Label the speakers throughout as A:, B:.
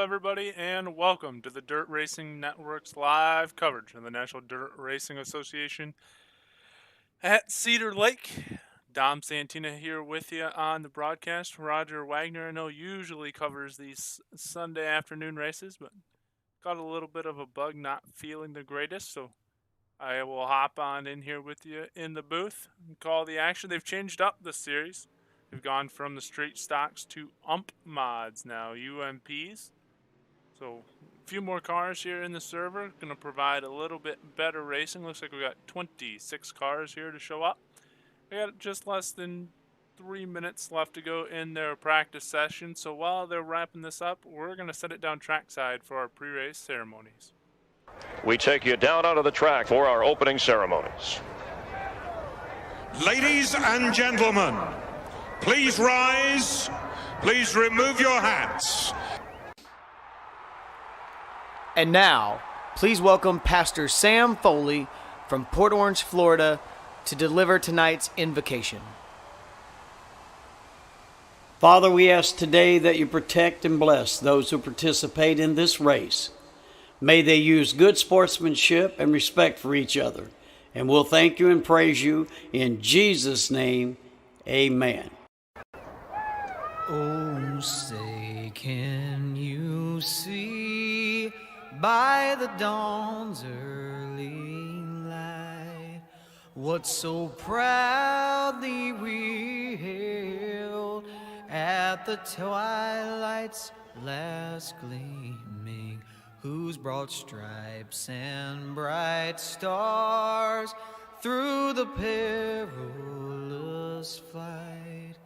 A: everybody, and welcome to the Dirt Racing Network's live coverage of the National Dirt Racing Association at Cedar Lake. Dom Santina here with you on the broadcast. Roger Wagner, I know, usually covers these Sunday afternoon races, but got a little bit of a bug, not feeling the greatest, so I will hop on in here with you in the booth and call the action. They've changed up the series. We've gone from the straight stocks to UMP mods now, UMPs. So a few more cars here in the server, going to provide a little bit better racing. Looks like we got 26 cars here to show up. We got just less than 3 minutes left to go in their practice session. So while they're wrapping this up, we're going to set it down trackside for our pre-race ceremonies.
B: We take you down onto the track for our opening ceremonies.
C: Ladies and gentlemen, please rise. Please remove your hats.
D: And now, please welcome Pastor Sam Foley from Port Orange, Florida, to deliver tonight's invocation.
E: Father, we ask today that you protect and bless those who participate in this race. May they use good sportsmanship and respect for each other. And we'll thank you and praise you in Jesus' name. Amen.
D: Oh, say, can you see by the dawn's early light what so proudly we hailed at the twilight's last gleaming, whose broad stripes and bright stars through the perilous flight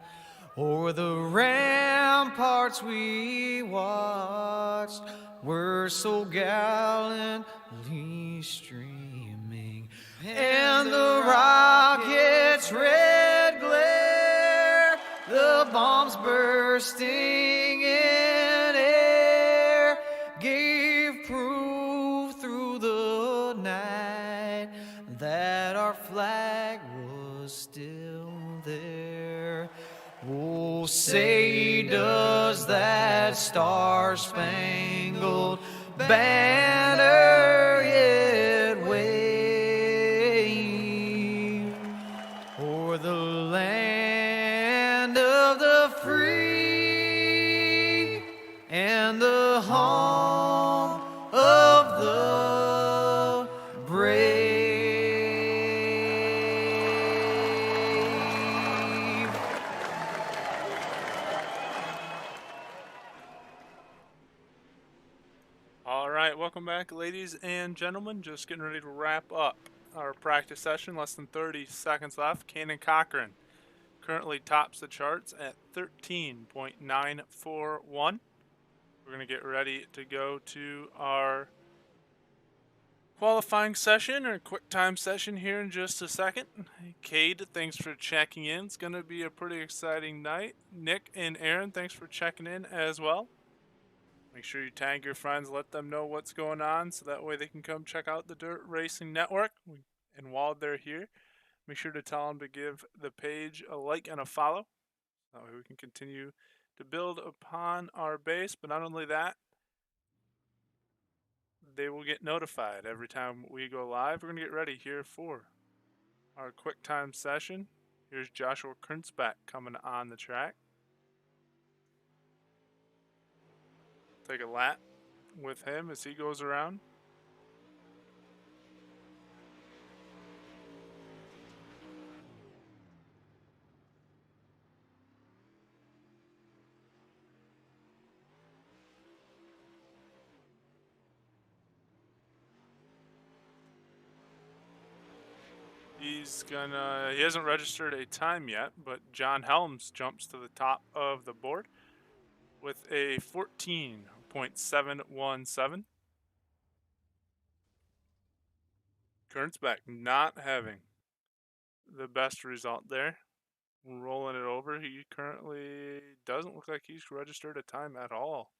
D: o'er the ramparts we watched were so gallantly streaming, and the rockets' red glare, the bombs bursting in air, gave proof through the night that our flag was still there. Oh, say does that star-spangled banner yet wave o'er the land of the free and the home of the brave?
A: Welcome back, ladies and gentlemen. Just getting ready to wrap up our practice session. Less than 30 seconds left. Cannon Cochran currently tops the charts at 13.941. We're going to get ready to go to our qualifying session or quick time session here in just a second. Cade, thanks for checking in. It's going to be a pretty exciting night. Nick and Aaron, thanks for checking in as well. Make sure you tag your friends, let them know what's going on, so that way they can come check out the Dirt Racing Network. And while they're here, make sure to tell them to give the page a like and a follow. That way we can continue to build upon our base. But not only that, they will get notified every time we go live. We're going to get ready here for our quick time session. Here's Joshua Kurtzbeck coming on the track. Take a lap with him as he goes around. He hasn't registered a time yet, but John Helms jumps to the top of the board with a 14.717. Kurtzbeck not having the best result there. Rolling it over, he currently doesn't look like he's registered a time at all.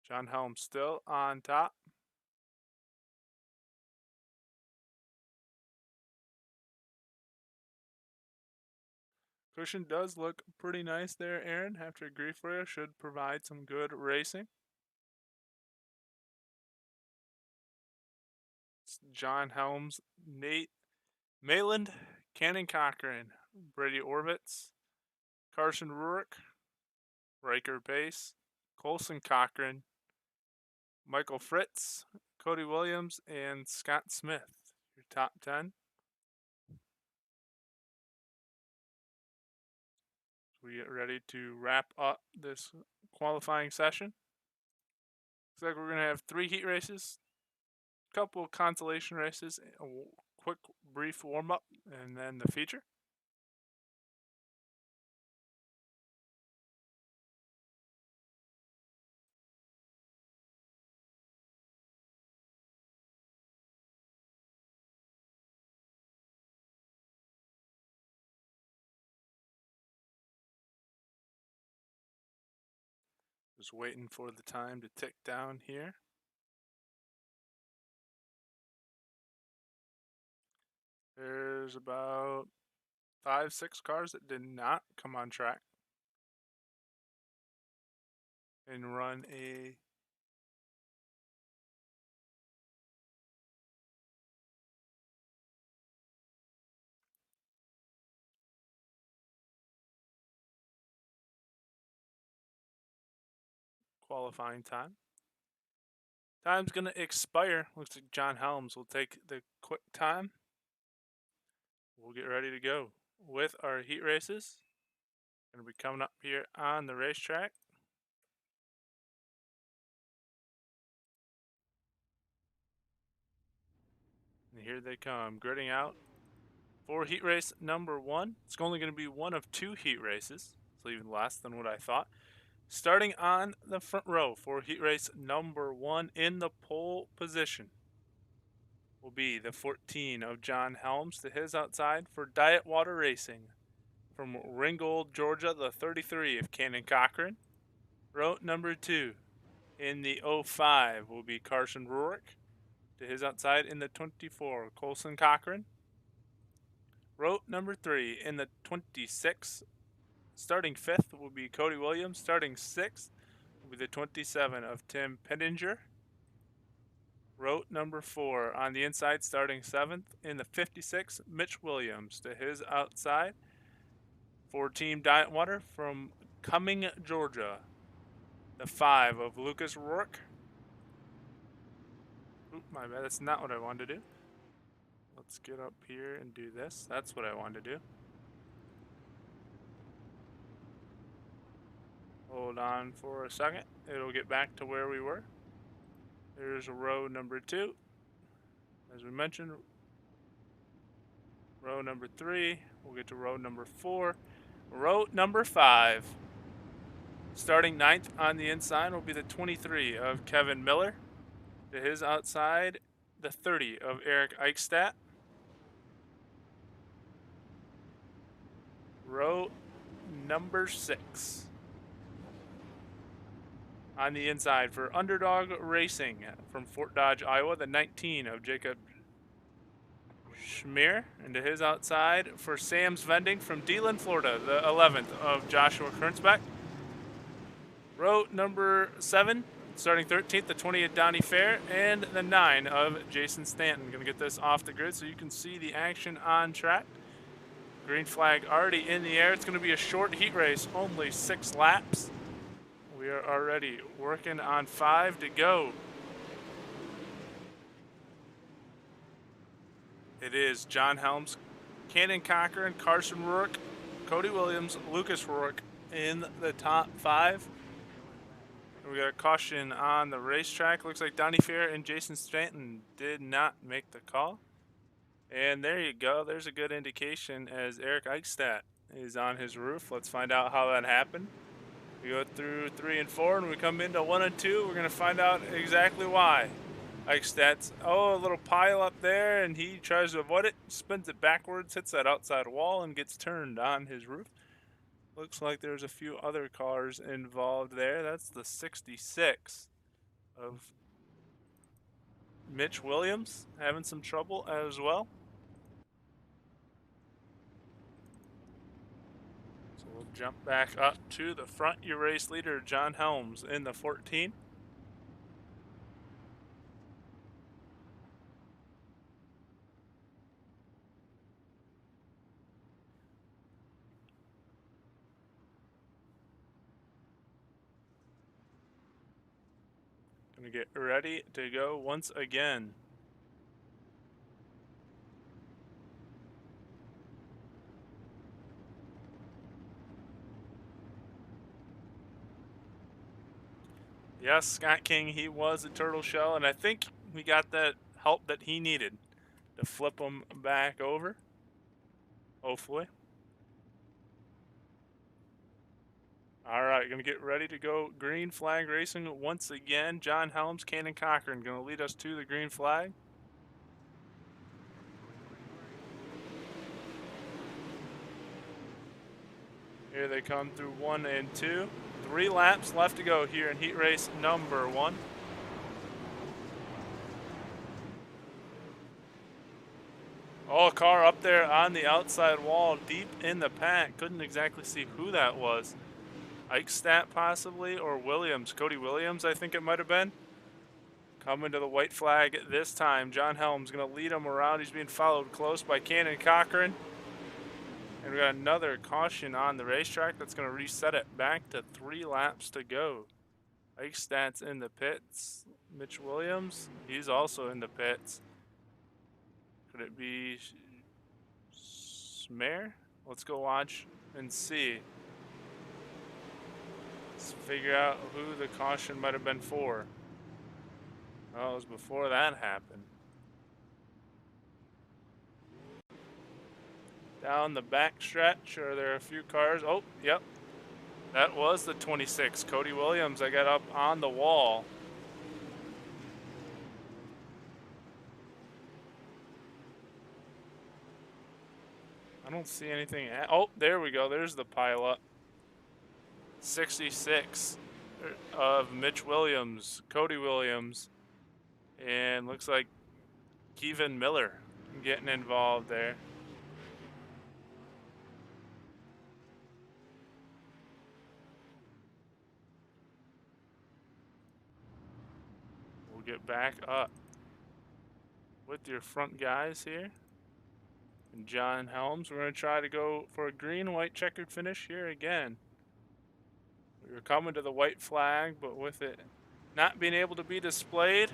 A: John Helms still on top. Cushion does look pretty nice there, Aaron. Have to agree for you. Should provide some good racing. It's John Helms, Nate Mayland, Cannon Cochran, Brady Orvitz, Carson Rurik, Riker Pace, Colson Cochran, Michael Fritz, Cody Williams, and Scott Smith. Your top 10. We get ready to wrap up this qualifying session. Looks like we're going to have 3 heat races, a couple of consolation races, a quick brief warm-up, and then the feature. Just waiting for the time to tick down here. There's about 5-6 cars that did not come on track and run a qualifying time. Time's going to expire. Looks like John Helms will take the quick time. We'll get ready to go with our heat races. Going to be coming up here on the racetrack. And here they come, gridding out for heat race number 1. It's only going to be one of 2 heat races, so even less than what I thought. Starting on the front row for heat race number 1 in the pole position will be the 14 of John Helms to his outside for Diet Water Racing. From Ringgold, Georgia, the 33 of Cannon Cochran. Row number 2 in the 05 will be Carson Rurik. To his outside in the 24, Colson Cochran. Row number 3 in the 26, starting 5th will be Cody Williams. Starting 6th will be the 27 of Tim Pettinger. Row number 4 on the inside, starting 7th in the 56, Mitch Williams. To his outside for Team Diet Water from Cumming, Georgia, the 5 of Lucas Rourke. Oop, my bad, that's not what I wanted to do. Let's get up here and do this. That's what I wanted to do. Hold on for a second. It'll get back to where we were. There's row number 2. As we mentioned, row number 3. We'll get to row number 4. Row number 5. Starting 9th on the inside will be the 23 of Kevin Miller. To his outside, the 30 of Eric Eichstadt. Row number 6. On the inside for Underdog Racing from Fort Dodge, Iowa, the 19 of Jacob Schmier. And to his outside for Sam's Vending from Deland, Florida, the 11th of Joshua Kernsbeck. Row number 7, starting 13th, the 20th Donnie Fair, and the 9 of Jason Stanton. Going to get this off the grid so you can see the action on track. Green flag already in the air. It's going to be a short heat race, only 6 laps. We are already working on 5 to go. It is John Helms, Cannon Cochran, Carson Rourke, Cody Williams, Lucas Rourke in the top 5. We got a caution on the racetrack. Looks like Donnie Fair and Jason Stanton did not make the call. And there you go. There's a good indication as Eric Eichstadt is on his roof. Let's find out how that happened. We go through 3 and 4, and we come into 1 and 2. We're going to find out exactly why. Eichstadt's, a little pile up there, and he tries to avoid it, spins it backwards, hits that outside wall, and gets turned on his roof. Looks like there's a few other cars involved there. That's the 66 of Mitch Williams having some trouble as well. So we'll jump back up to the front. Your race leader, John Helms, in the 14. Gonna get ready to go once again. Yes, Scott King, he was a turtle shell, and I think we got that help that he needed to flip him back over. Hopefully. All right, gonna get ready to go green flag racing once again. John Helms, Cannon Cochran gonna lead us to the green flag. Here they come through 1 and 2. 3 laps left to go here in heat race number 1. Oh, a car up there on the outside wall, deep in the pack. Couldn't exactly see who that was. Eichstadt possibly, or Williams. Cody Williams, I think it might have been. Coming to the white flag this time. John Helms going to lead him around. He's being followed close by Cannon Cochran. And we got another caution on the racetrack that's going to reset it back to 3 laps to go. Eichstadt's in the pits. Mitch Williams, he's also in the pits. Could it be Smear? Let's go watch and see. Let's figure out who the caution might have been for. Oh, it was before that happened. Down the back stretch, are there a few cars? Oh, yep. That was the 26, Cody Williams. I got up on the wall. I don't see anything. Oh, there we go. There's the pileup. 66 of Mitch Williams, Cody Williams, and looks like Kevin Miller getting involved there. We'll get back up with your front guys here. And John Helms, we're going to try to go for a green-white checkered finish here again. We were coming to the white flag, but with it not being able to be displayed,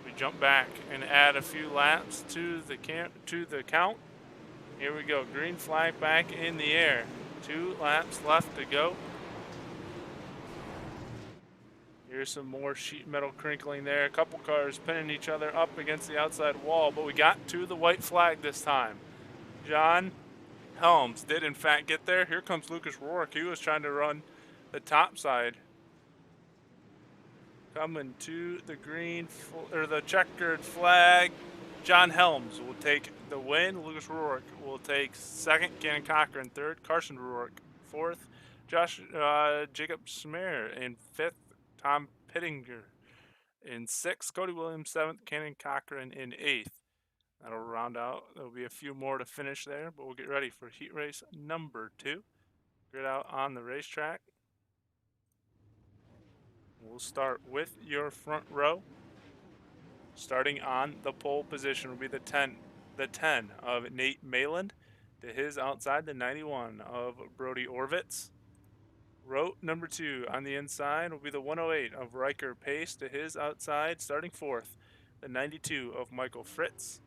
A: we jump back and add a few laps to the count. Here we go, green flag back in the air. 2 laps left to go. Here's some more sheet metal crinkling there. A couple cars pinning each other up against the outside wall, but we got to the white flag this time. John Helms did in fact get there. Here comes Lucas Rourke. He was trying to run the top side. Coming to the green or the checkered flag. John Helms will take the win. Lucas Rourke will take second. Cannon Cochran third. Carson Rourke fourth. Jacob Smear in fifth. Tom Pittinger in sixth. Cody Williams seventh. Cannon Cochran in eighth. That'll round out. There'll be a few more to finish there, but we'll get ready for heat race number 2. Get out on the racetrack. We'll start with your front row. Starting on the pole position will be the 10 of Nate Mayland. To his outside, the 91 of Brody Orvitz. Row number 2 on the inside will be the 108 of Riker Pace. To his outside, starting fourth, the 92 of Michael Fritz.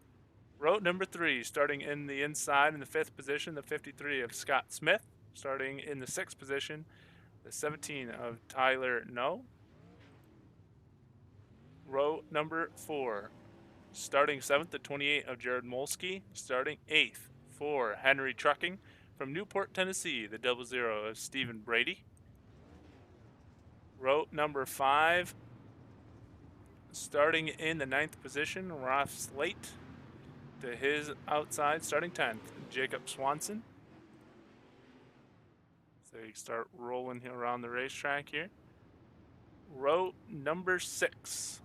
A: Row number 3, starting in the inside in the 5th position, the 53 of Scott Smith. Starting in the 6th position, the 17 of Tyler No. Row number 4, starting 7th, the 28 of Jared Molsky. Starting 8th for Henry Trucking. From Newport, Tennessee, the 00 of Stephen Brady. Row number 5, starting in the 9th position, Roth Slate. To his outside, starting 10th, Jacob Swanson. So you start rolling around the racetrack here. Row number 6,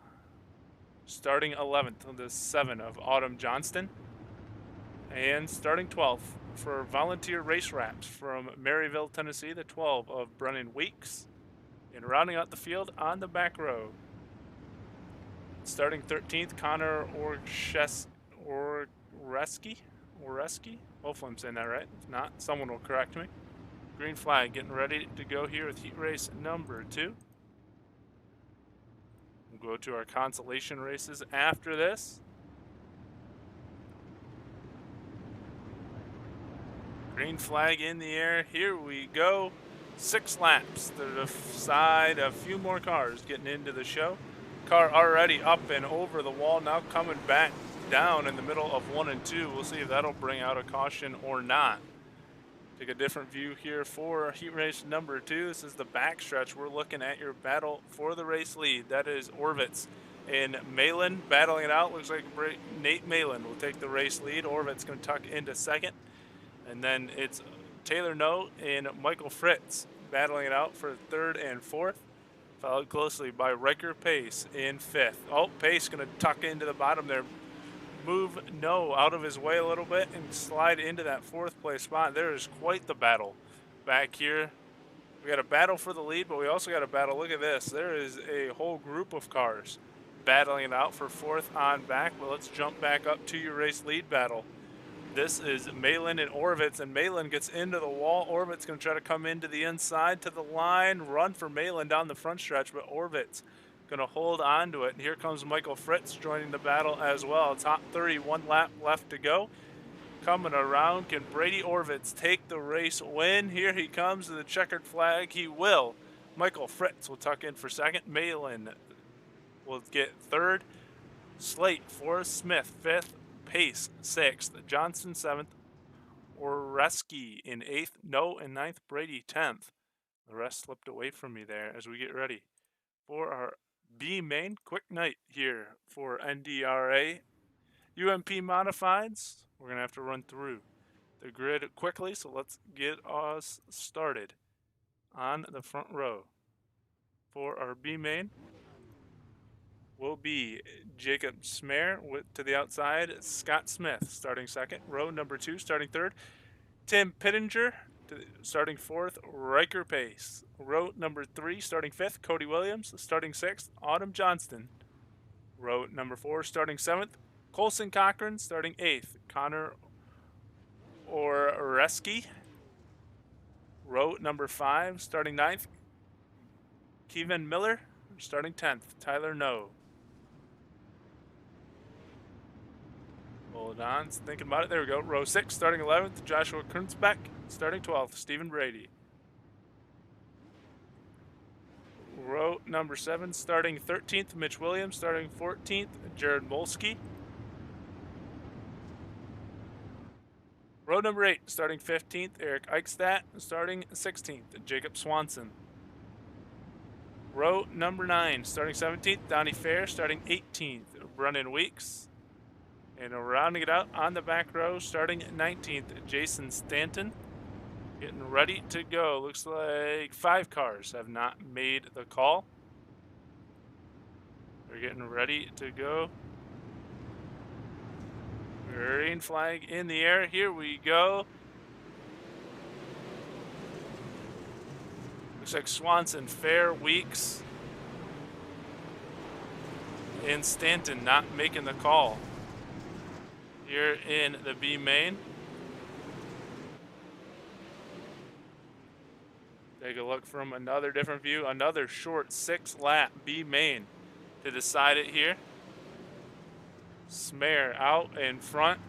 A: starting 11th, the 7 of Autumn Johnston. And starting 12th for volunteer race wraps from Maryville, Tennessee, the 12 of Brennan Weeks. And rounding out the field on the back row, starting 13th, Connor Oreski. Hopefully I'm saying that right. If not, someone will correct me. Green flag getting ready to go here with heat race number 2. We'll go to our consolation races after this. Green flag in the air. Here we go. 6 laps to decide a few more cars getting into the show. Car already up and over the wall, now coming back down in the middle of 1 and 2. We'll see if that'll bring out a caution or not. Take a different view here for heat race number 2. This is the backstretch. We're looking at your battle for the race lead. That is Orvitz and Malin battling it out. Looks like Nate Malin will take the race lead. Orvitz going to tuck into second. And then it's Taylor Note and Michael Fritz battling it out for third and fourth. Followed closely by Riker Pace in fifth. Oh, Pace going to tuck into the bottom there. Move No out of his way a little bit and slide into that 4th place spot. There is quite the battle back here. We got a battle for the lead, but we also got a battle. Look at this. There is a whole group of cars battling it out for 4th on back. Well, let's jump back up to your race lead battle. This is Malin and Orvitz, and Malin gets into the wall. Orvitz going to try to come into the inside to the line, run for Malin down the front stretch, but Orvitz going to hold on to it. And here comes Michael Fritz joining the battle as well. Top 30, 1 lap left to go. Coming around, can Brady Orvitz take the race win? Here he comes to the checkered flag. He will. Michael Fritz will tuck in for second. Malin will get third. Slate 4th, Smith 5th, Pace 6th, Johnson 7th, Oreski in 8th, No in 9th, Brady 10th. The rest slipped away from me there as we get ready for our B main. Quick night here for NDRA. UMP modifieds. We're going to have to run through the grid quickly, so let's get us started on the front row. For our B main will be Jacob Smear to the outside, Scott Smith starting second, row number 2 starting third, Tim Pittinger starting 4th, Riker Pace, row number 3 starting 5th, Cody Williams starting 6th, Autumn Johnston, row number 4 starting 7th, Colson Cochran starting 8th, Connor Oreski, row number 5 starting 9th, Kevin Miller starting 10th, Tyler No. Hold on, thinking about it. There we go. Row 6 starting 11th, Joshua Kunzbeck starting 12th, Stephen Brady. Row number 7 starting 13th, Mitch Williams starting 14th, Jared Molsky. Row number 8 starting 15th, Eric Eichstadt starting 16th, Jacob Swanson. Row number 9 starting 17th, Donnie Fair starting 18th, Brennan Weeks. And rounding it out on the back row, starting 19th, Jason Stanton. Getting ready to go. Looks like 5 cars have not made the call. They're getting ready to go. Green flag in the air. Here we go. Looks like Swanson, Fair, Weeks, and Stanton not making the call here in the B main. Take a look from another different view. Another short 6-lap B main to decide it here. Smear out in front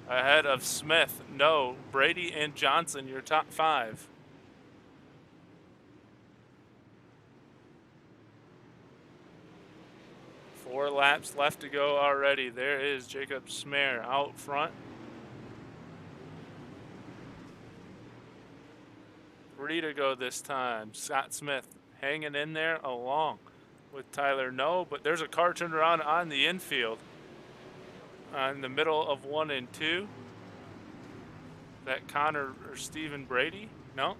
A: ahead of Smith. No, Brady and Johnson, your top 5. Four laps left to go already. There is Jacob Smear out front. 3 to go this time. Scott Smith hanging in there along with Tyler No, but there's a car turned around on the infield in the middle of 1 and 2. That Connor or Stephen Brady? No.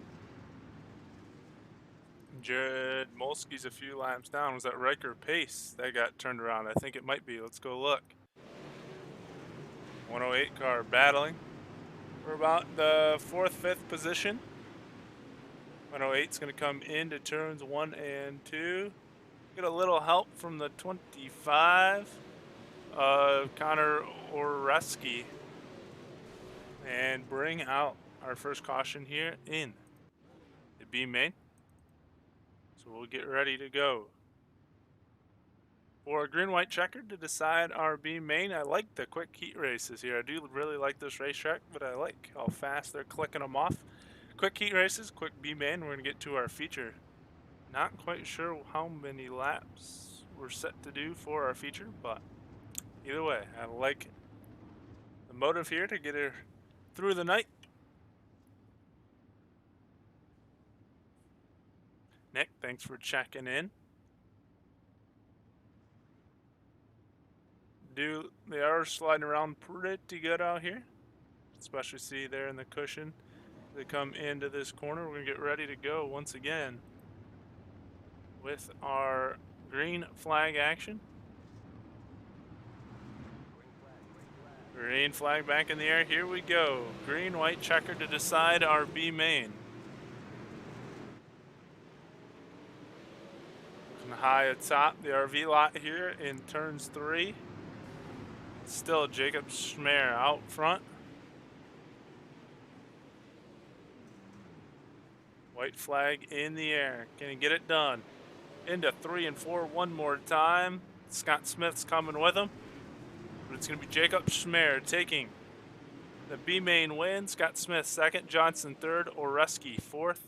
A: Jared Molsky's a few laps down. Was that Riker Pace that got turned around? I think it might be. Let's go look. 108 car battling. We're about the 4th, 5th position. 108 is going to come into turns 1 and 2. Get a little help from the 25, Connor Oreski, and bring out our first caution here in the B main. So we'll get ready to go. For a green-white checker to decide our B main, I like the quick heat races here. I do really like this racetrack, but I like how fast they're clicking them off. Quick heat races, quick B main. We're going to get to our feature. Not quite sure how many laps we're set to do for our feature, but either way, I like the motive here to get her through the night. Nick, thanks for checking in. They are sliding around pretty good out here, especially see there in the cushion. They come into this corner. We're gonna get ready to go once again with our green flag action. Green flag back in the air. Here we go. Green, white checker to decide our B main. Looking high atop the RV lot here in turns 3. Still Jacob Schmer out front. White flag in the air. Can he get it done? Into 3 and 4 one more time. Scott Smith's coming with him. But it's going to be Jacob Schmer taking the B main win. Scott Smith second, Johnson third, Oreski fourth.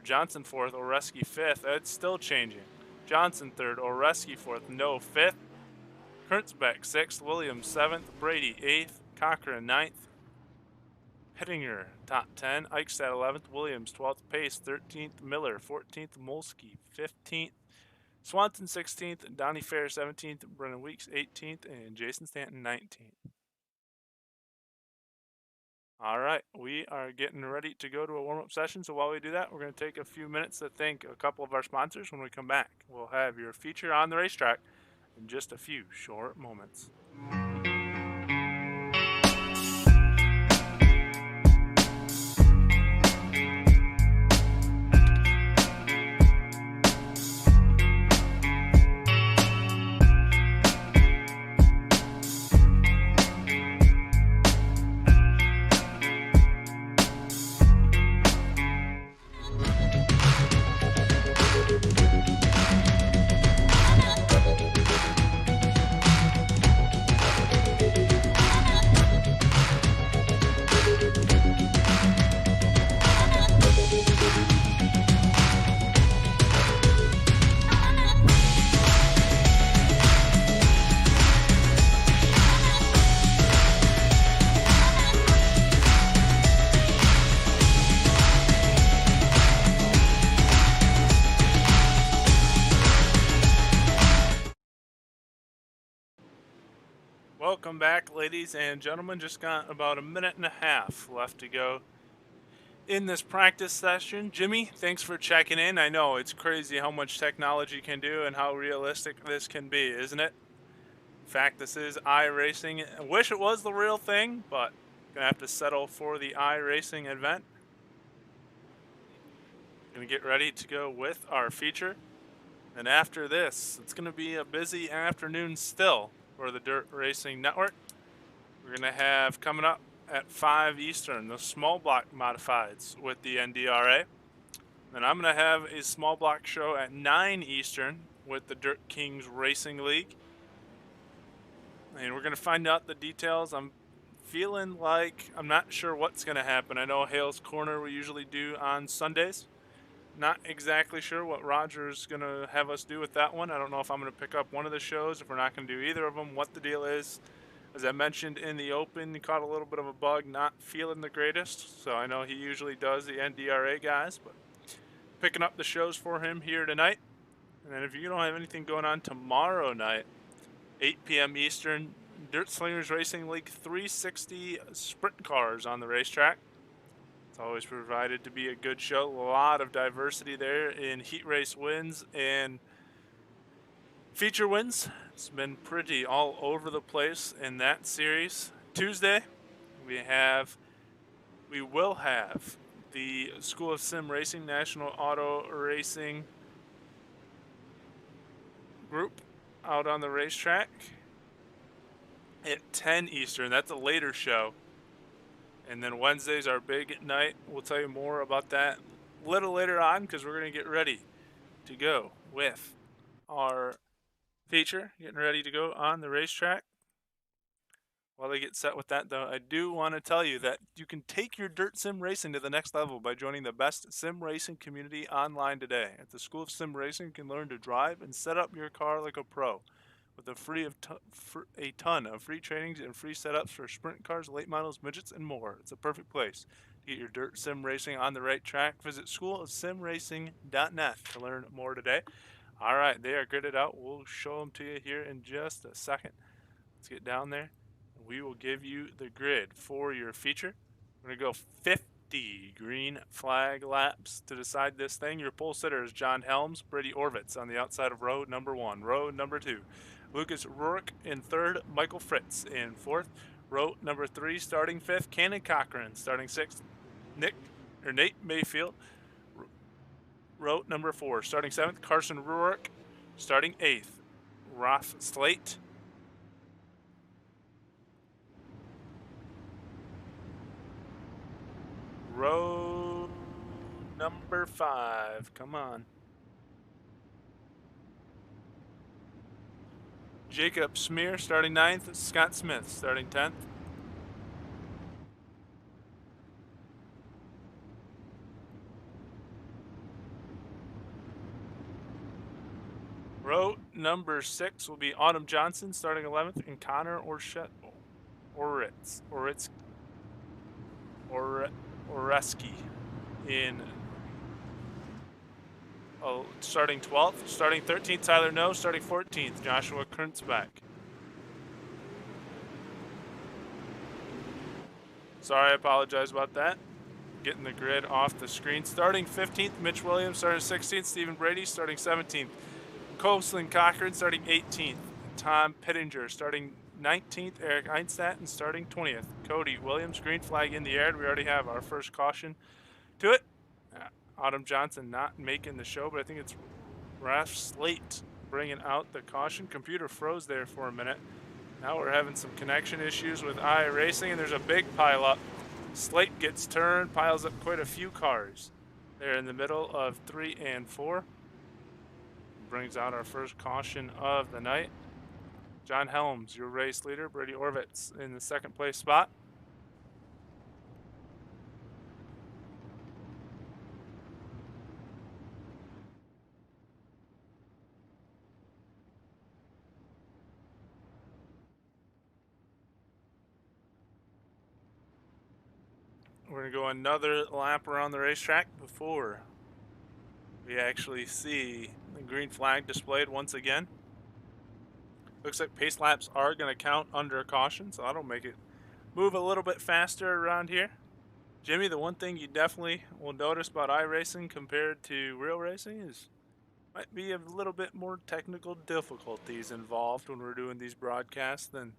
A: Johnson fourth, Oreski fifth. It's still changing. Johnson third, Oreski fourth, no fifth. Kurtzbeck sixth, Williams seventh, Brady eighth, Cochran ninth. Hettinger top 10, Eichstadt 11th, Williams 12th, Pace 13th, Miller 14th, Molsky 15th, Swanson 16th, Donnie Fair 17th, Brennan Weeks 18th, and Jason Stanton 19th. All right, we are getting ready to go to a warm-up session, so while we do that, we're going to take a few minutes to thank a couple of our sponsors. When we come back, we'll have your feature on the racetrack in just a few short moments. Welcome back, ladies and gentlemen. Just got about a minute and a half left to go in this practice session. Jimmy, thanks for checking in. I know it's crazy how much technology can do and how realistic this can be, isn't it? In fact, this is iRacing. I wish it was the real thing, but gonna have to settle for the iRacing event. Gonna get ready to go with our feature. And after this, it's gonna be a busy afternoon still for the Dirt Racing Network. We're going to have coming up at 5 Eastern the small block modifieds with the NDRA. Then I'm going to have a small block show at 9 Eastern with the Dirt Kings Racing League. And we're going to find out the details. I'm feeling like I'm not sure what's going to happen. I know Hale's Corner we usually do on Sundays. Not exactly sure what Roger's going to have us do with that one. I don't know if I'm going to pick up one of the shows, if we're not going to do either of them, what the deal is. As I mentioned in the open, he caught a little bit of a bug, not feeling the greatest. So I know he usually does the NDRA guys, but picking up the shows for him here tonight. And then if you don't have anything going on tomorrow night, 8 p.m. Eastern, Dirt Slingers Racing League 360 sprint cars on the racetrack. Always provided to be a good show. A lot of diversity there in heat race wins and feature wins. It's been pretty all over the place in that series. Tuesday, we have we will have the School of Sim Racing National Auto Racing group out on the racetrack at 10 Eastern. That's a later show. And then Wednesday's our big night. We'll tell you more about that a little later on because we're going to get ready to go with our feature, getting ready to go on the racetrack. While they get set with that, though, I do want to tell you that you can take your dirt sim racing to the next level by joining the best sim racing community online today. At the School of Sim Racing, you can learn to drive and set up your car like a pro. With a ton of free trainings and free setups for sprint cars, late models, midgets, and more. It's a perfect place to get your dirt sim racing on the right track. Visit schoolofsimracing.net to learn more today. All right, they are gridded out. We'll show them to you here in just a second. Let's get down there. We will give you the grid for your feature. We're going to go 50 green flag laps to decide this thing. Your pole sitter is John Helms, Brady Orvitz on the outside of row number 1. Row number 2, Lucas Ruark in 3rd, Michael Fritz in 4th. Row number 3, starting 5th, Cannon Cochran. Starting 6th, Nate Mayfield. Row number 4, starting 7th, Carson Ruark. Starting 8th, Roth Slate. Row number 5, come on. Jacob Smear starting 9th, Scott Smith starting 10th. Row number 6 will be Autumn Johnson starting 11th and Connor Oreski in starting 12th. Starting 13th, Tyler No. Starting 14th, Joshua Kurtzbeck. Sorry, I apologize about that. Getting the grid off the screen. Starting 15th, Mitch Williams. Starting 16th, Stephen Brady. Starting 17th, Copeland Cochran. Starting 18th, Tom Pittinger. Starting 19th, Eric Einstadt. And starting 20th, Cody Williams. Green flag in the air. We already have our first caution to it. Autumn Johnson not making the show, but I think it's Raf Slate bringing out the caution. Computer froze there for a minute. Now we're having some connection issues with iRacing, and there's a big pile up. Slate gets turned, piles up quite a few cars. They're in the middle of 3 and 4. Brings out our first caution of the night. John Helms, your race leader. Brady Orvitz in the 2nd place spot. We're going to go another lap around the racetrack before we actually see the green flag displayed once again. Looks like pace laps are going to count under caution, so that'll make it move a little bit faster around here. Jimmy, the one thing you definitely will notice about iRacing compared to real racing is might be a little bit more technical difficulties involved when we're doing these broadcasts than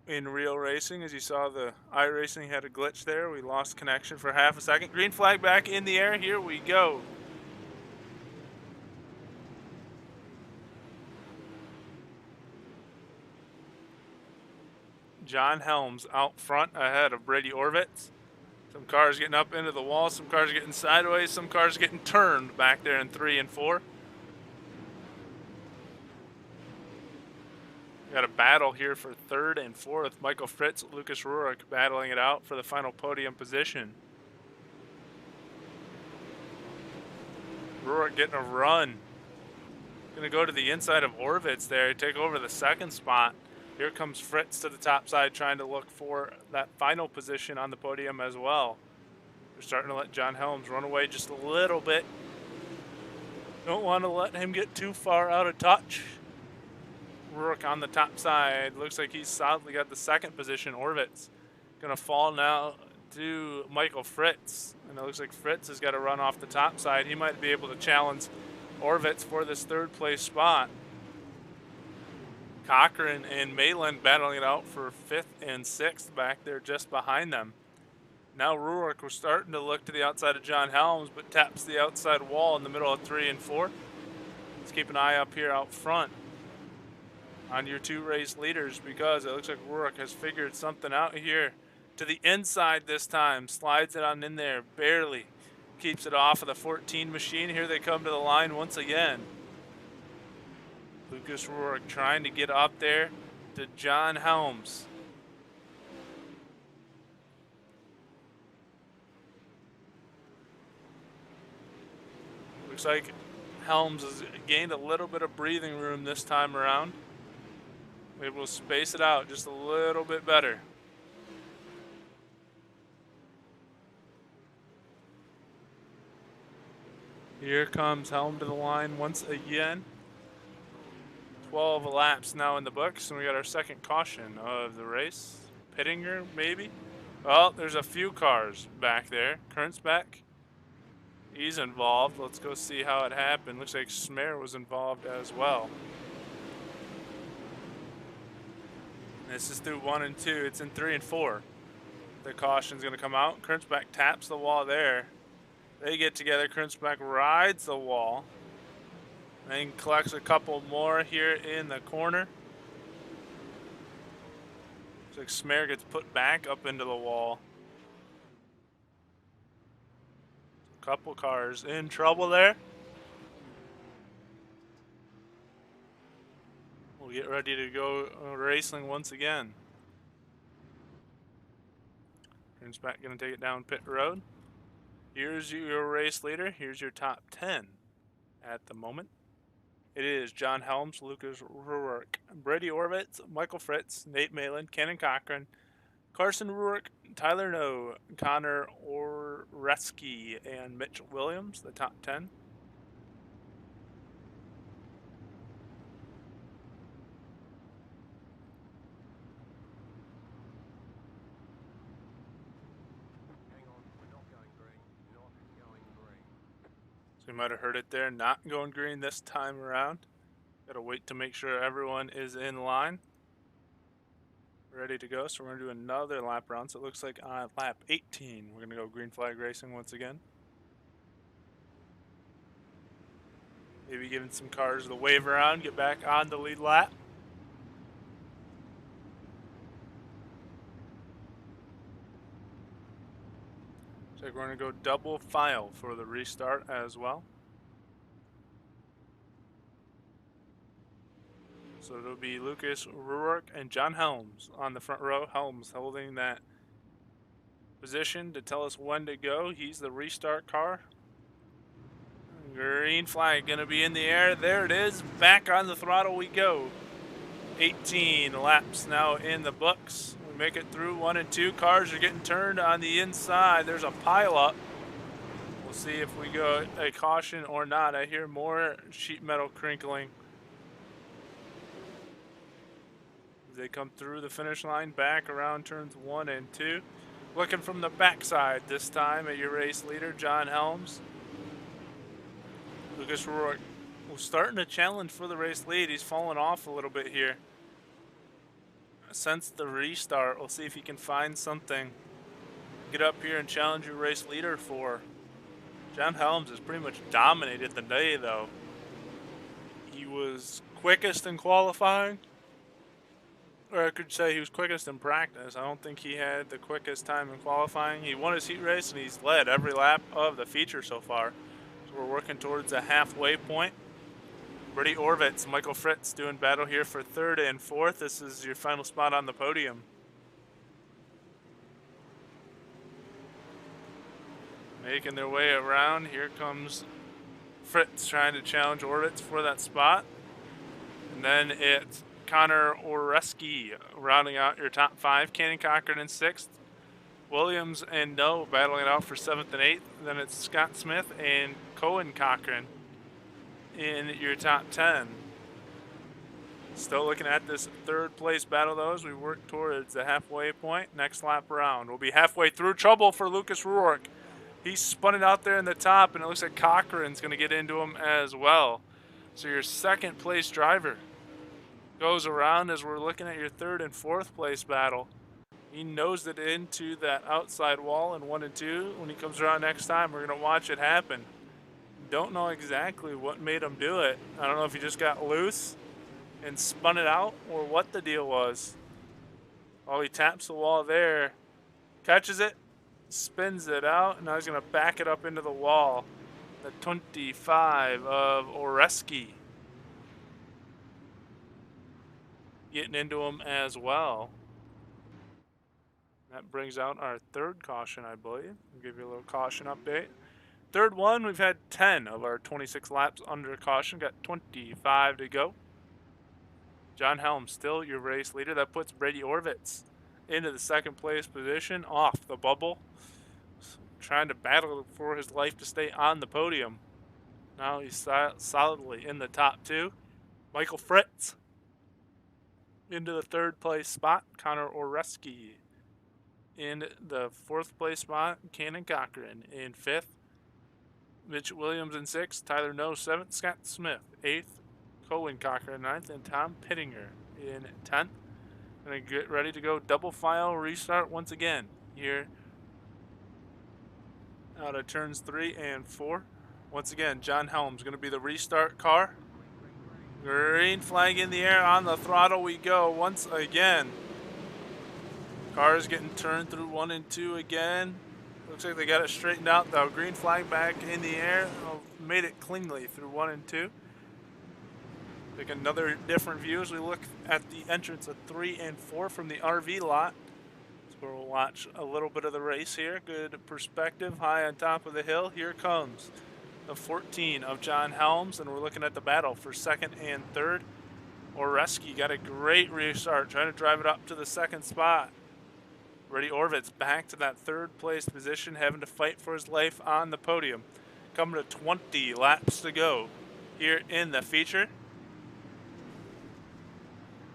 A: in real racing. As you saw, the iRacing had a glitch there. We lost connection for half a second. Green flag back in the air. Here we go. John Helms out front ahead of Brady Orvitz. Some cars getting up into the wall, some cars getting sideways, some cars getting turned back there in 3 and 4. Got a battle here for 3rd and 4th. Michael Fritz, Lucas Ruark battling it out for the final podium position. Ruark getting a run. Gonna go to the inside of Orvitz there, take over the 2nd spot. Here comes Fritz to the top side trying to look for that final position on the podium as well. They're starting to let John Helms run away just a little bit. Don't want to let him get too far out of touch. Ruark on the top side. Looks like he's solidly got the 2nd position. Orvitz gonna fall now to Michael Fritz. And it looks like Fritz has got to run off the top side. He might be able to challenge Orvitz for this 3rd place spot. Cochran and Malin battling it out for 5th and 6th back there just behind them. Now Ruark was starting to look to the outside of John Helms, but taps the outside wall in the middle of 3 and 4. Let's keep an eye up here out front on your 2 race leaders, because it looks like Ruark has figured something out here. To the inside this time, slides it on in there, barely keeps it off of the 14 machine. Here they come to the line once again. Lucas Ruark trying to get up there to John Helms. Looks like Helms has gained a little bit of breathing room this time around. Maybe we'll space it out just a little bit better. Here comes Helm to the line once again. 12 laps now in the books, and we got our second caution of the race. Pittinger, maybe? Well, there's a few cars back there. Current's back. He's involved. Let's go see how it happened. Looks like Smear was involved as well. This is through 1 and 2. It's in 3 and 4. The caution's going to come out. Kurnsback taps the wall there. They get together. Kurnsback rides the wall. Then collects a couple more here in the corner. Looks like Smear gets put back up into the wall. Couple cars in trouble there. We'll get ready to go racing once again. Kurnsback going to take it down pit road. Here's your race leader. Here's your top 10 at the moment. It is John Helms, Lucas Ruark, Brady Orvitz, Michael Fritz, Nate Malin, Cannon Cochran, Carson Ruark, Tyler No, Connor Oreski, and Mitch Williams, the top 10. So you might have heard it there, not going green this time around. Gotta wait to make sure everyone is in line. Ready to go, so we're going to do another lap round. So it looks like on lap 18, we're going to go green flag racing once again. Maybe giving some cars the wave around, get back on the lead lap. Looks like we're going to go double file for the restart as well. So it'll be Lucas Ruark and John Helms on the front row. Helms holding that position to tell us when to go. He's the restart car. Green flag going to be in the air. There it is. Back on the throttle we go. 18 laps now in the books. We make it through 1 and 2. Cars are getting turned on the inside. There's a pile up. We'll see if we go a caution or not. I hear more sheet metal crinkling. They come through the finish line, back around turns 1 and 2. Looking from the backside this time at your race leader, John Helms. Lucas Ruark was starting to challenge for the race lead. He's fallen off a little bit here. Since the restart, we'll see if he can find something. Get up here and challenge your race leader for. John Helms has pretty much dominated the day, though. He was quickest in qualifying. Or I could say he was quickest in practice. I don't think he had the quickest time in qualifying. He won his heat race and he's led every lap of the feature so far. So we're working towards a halfway point. Brady Orvitz, Michael Fritz doing battle here for 3rd and 4th. This is your final spot on the podium. Making their way around. Here comes Fritz trying to challenge Orvitz for that spot. And then it's Connor Oreski rounding out your top 5. Cannon Cochran in 6th. Williams and No battling it out for 7th and 8th. Then it's Scott Smith and Cohen Cochran in your top 10. Still looking at this 3rd place battle though as we work towards the halfway point. Next lap round. We'll be halfway through. Trouble for Lucas Ruark. He's spun it out there in the top and it looks like Cochran's going to get into him as well. So your 2nd place driver goes around as we're looking at your 3rd and 4th place battle. He nosed it into that outside wall in 1 and 2. When he comes around next time, we're going to watch it happen. Don't know exactly what made him do it. I don't know if he just got loose and spun it out or what the deal was. Oh, he taps the wall there, catches it, spins it out, and now he's going to back it up into the wall. The 25 of Oreski getting into him as well. That brings out our third caution, I believe. I'll give you a little caution update. Third one, we've had 10 of our 26 laps under caution. Got 25 to go. John Helm still your race leader. That puts Brady Orvitz into the second place position off the bubble. Trying to battle for his life to stay on the podium. Now he's solidly in the top 2. Michael Fritz into the third place spot. Connor Oreski in the fourth place spot. Cannon Cochran in 5th. Mitch Williams in 6th. Tyler No 7th. Scott Smith 8th. Colin Cochran 9th. And Tom Pittinger in 10th. Gonna get ready to go double file restart once again here out of turns 3 and 4. Once again, John Helm's going to be the restart car. Green flag in the air, on the throttle we go once again. Cars getting turned through 1 and 2 again. Looks like they got it straightened out though. Green flag back in the air. Made it cleanly through 1 and 2. Take another different view as we look at the entrance of 3 and 4 from the RV lot. So we'll watch a little bit of the race here. Good perspective, high on top of the hill. Here comes the 14 of John Helms, and we're looking at the battle for 2nd and 3rd. Oreski got a great restart, trying to drive it up to the 2nd spot. Brady Orvitz back to that 3rd place position, having to fight for his life on the podium. Coming to 20 laps to go here in the feature.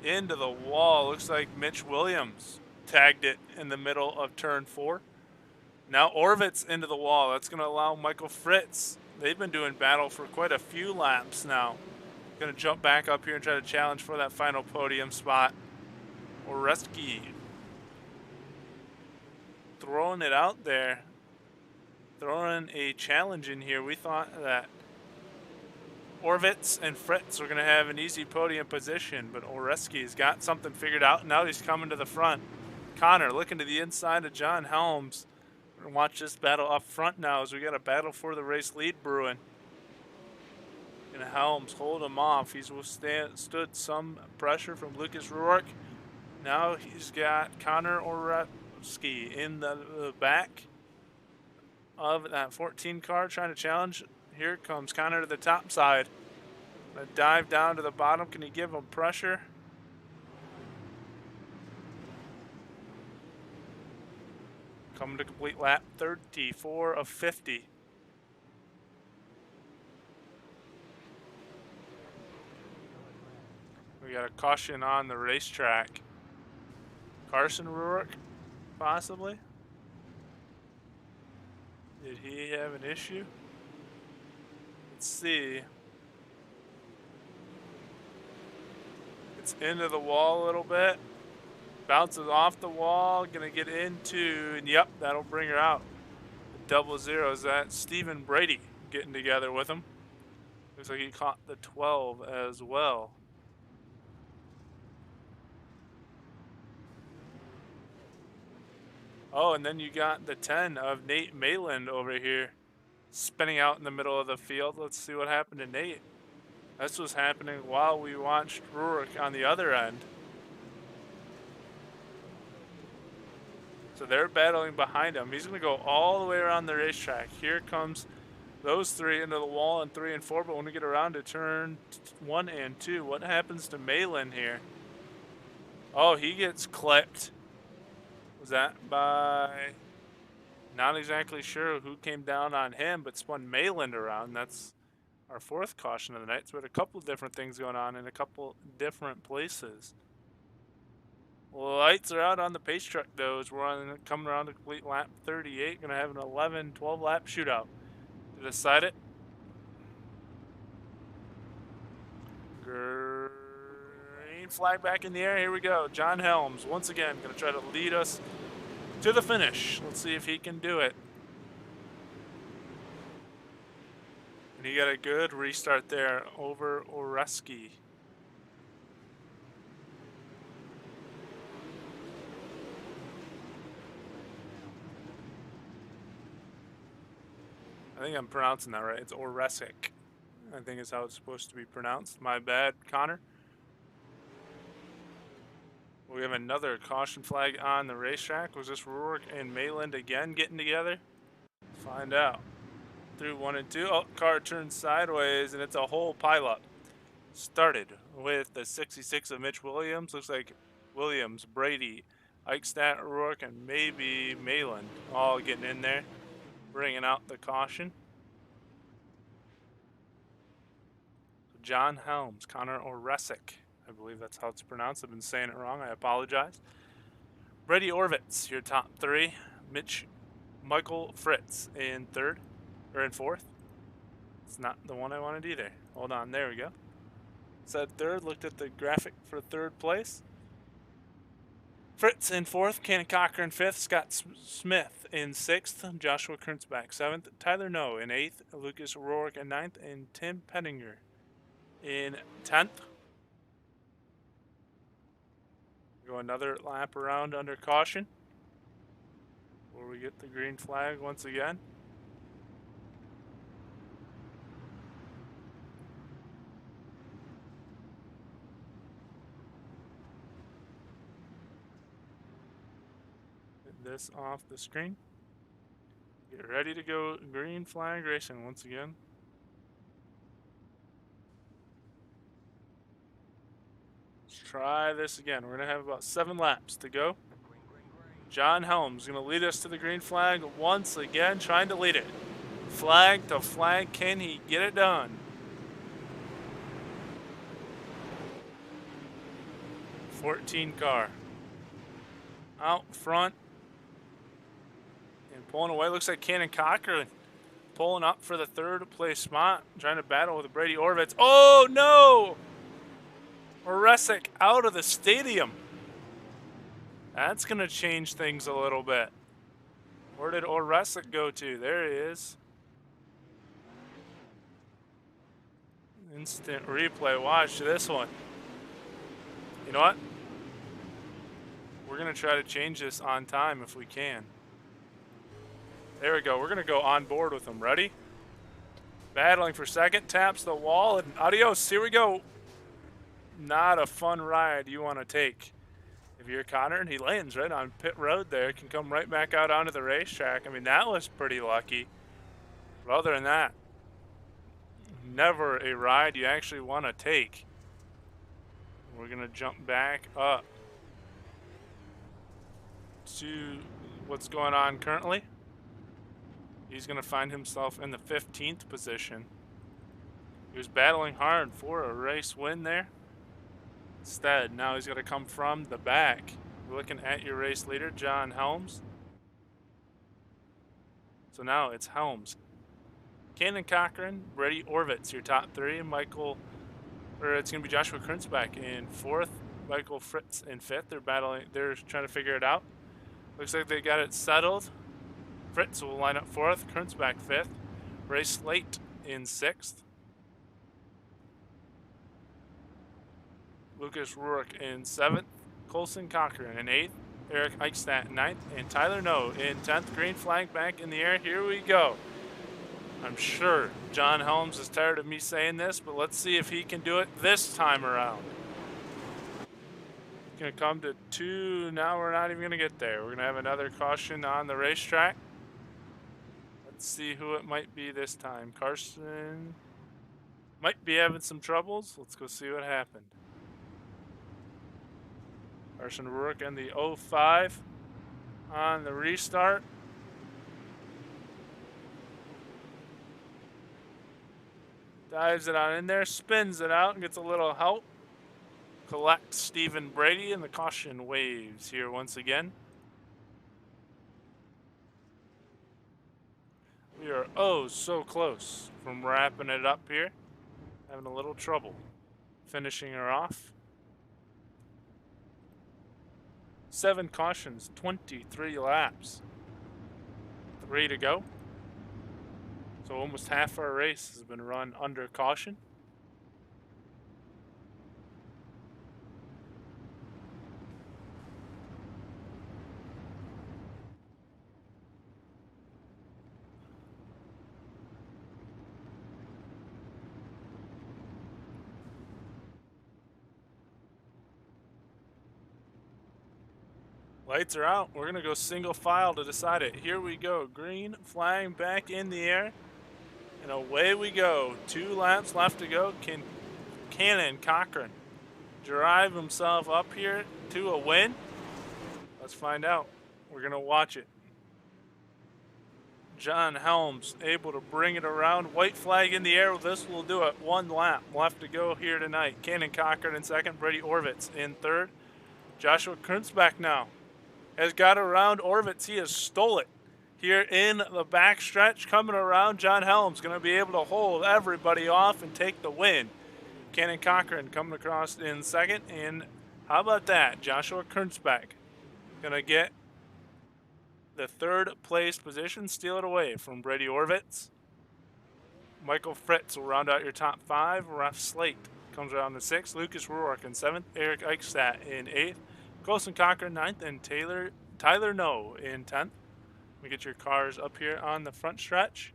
A: Into the wall, looks like Mitch Williams tagged it in the middle of turn 4. Now Orvitz into the wall. That's going to allow Michael Fritz. They've been doing battle for quite a few laps now. Going to jump back up here and try to challenge for that final podium spot. Oreski throwing it out there. Throwing a challenge in here. We thought that Orvitz and Fritz were going to have an easy podium position, but Oreski's got something figured out. Now he's coming to the front. Connor looking to the inside of John Helms. We're going to watch this battle up front now as we got a battle for the race lead brewing. And Helms hold him off. He's withstood some pressure from Lucas Rourke. Now he's got Connor Oreski in the back of that 14 car trying to challenge. Here comes Connor to the top side. A dive down to the bottom. Can he give him pressure? Coming to complete lap 34 of 50. We got a caution on the racetrack. Carson Ruark, possibly? Did he have an issue? Let's see. It's into the wall a little bit. Bounces off the wall. Gonna get into, and yep, that'll bring her out. Double zeros. That Stephen Brady getting together with him. Looks like he caught the 12 as well. Oh, and then you got the 10 of Nate Mayland over here spinning out in the middle of the field. Let's see what happened to Nate. This was happening while we watched Ruark on the other end. So they're battling behind him. He's going to go all the way around the racetrack. Here comes those three into the wall in 3 and 4. But when we get around to turn 1 and 2, what happens to Mayland here? Oh, he gets clipped. Was that by... Not exactly sure who came down on him, but spun Mayland around. That's our 4th caution of the night. So we had a couple different things going on in a couple different places. Lights are out on the pace truck, though, as we're coming around to complete lap 38. Going to have an 11, 12 lap shootout to decide it. Green flag back in the air. Here we go. John Helms, once again, going to try to lead us to the finish. Let's see if he can do it. And he got a good restart there over Oreski. I think I'm pronouncing that right. It's Oresic, I think is how it's supposed to be pronounced. My bad, Connor. We have another caution flag on the racetrack. Was this Rourke and Mayland again getting together? Find out. Through 1 and 2. Oh, car turns sideways, and it's a whole pileup. Started with the 66 of Mitch Williams. Looks like Williams, Brady, Eichstadt, Rourke, and maybe Mayland all getting in there, bringing out the caution. John Helms, Connor Oresic, I believe that's how it's pronounced. I've been saying it wrong. I apologize. Brady Orvitz, your top 3. Michael Fritz in 3rd, or in 4th. It's not the one I wanted either. Hold on, there we go. Said 3rd, looked at the graphic for 3rd place. Fritz in 4th, Cannon Cocker in 5th, Scott Smith in 6th, Joshua Kurtzbach 7th, Tyler No in 8th, Lucas Rourke in 9th, and Tim Pettinger in 10th. Go another lap around under caution, where we get the green flag once again. Get this off the screen. Get ready to go green flag racing once again. Let's try this again. We're going to have about 7 laps to go. John Helms going to lead us to the green flag once again, trying to lead it. Flag to flag, can he get it done? '14 car. Out front. And pulling away, looks like Cannon Cochran pulling up for the 3rd place spot, trying to battle with Brady Orvitz. Oh no! Oresic out of the stadium. That's going to change things a little bit. Where did Oresic go to? There he is. Instant replay. Watch this one. You know what? We're going to try to change this on time if we can. There we go. We're going to go on board with him. Ready? Battling for 2nd. Taps the wall. And adios. Here we go. Not a fun ride you want to take. If you're Connor, and he lands right on pit road there, can come right back out onto the racetrack. I mean, that was pretty lucky. But other than that, never a ride you actually want to take. We're going to jump back up to what's going on currently. He's going to find himself in the 15th position. He was battling hard for a race win there. Instead, now he's going to come from the back. You're looking at your race leader, John Helms. So now it's Helms. Cannon Cochran, Brady Orvitz, your top 3. It's going to be Joshua Kurtzbach in 4th. Michael Fritz in 5th. They're trying to figure it out. Looks like they got it settled. Fritz will line up 4th, Kurtzbach 5th. Ray Slate in 6th. Lucas Rourke in 7th, Colson Cochran in 8th, Eric Eichstadt in 9th, and Tyler No in 10th. Green flag back in the air. Here we go. I'm sure John Helms is tired of me saying this, but let's see if he can do it this time around. Going to come to 2. Now we're not even going to get there. We're going to have another caution on the racetrack. Let's see who it might be this time. Carson might be having some troubles. Let's go see what happened. Carson Rourke and the 05 on the restart. Dives it on in there, spins it out, and gets a little help. Collects Stephen Brady, and the caution waves here once again. We are oh so close from wrapping it up here. Having a little trouble finishing her off. 7 cautions, 23 laps. 3 to go. So almost half our race has been run under caution. Lights are out. We're going to go single file to decide it. Here we go. Green flying back in the air. And away we go. 2 laps left to go. Cannon Cochran drive himself up here to a win? Let's find out. We're going to watch it. John Helms able to bring it around. White flag in the air. This will do it. 1 lap left to go here tonight. Cannon Cochran in second. Brady Orvitz in third. Joshua Kurtzback now has got around Orvitz. He has stole it here in the backstretch. Coming around, John Helms going to be able to hold everybody off and take the win. Cannon Cochran coming across in second. And how about that? Joshua Kurtzback going to get the 3rd place position, steal it away from Brady Orvitz. Michael Fritz will round out your top 5. Ref Slate comes around in 6th. Lucas Ruark in 7th. Eric Eichstadt in 8th. Colson Cochran 9th. And Tyler No in 10th. We get your cars up here on the front stretch.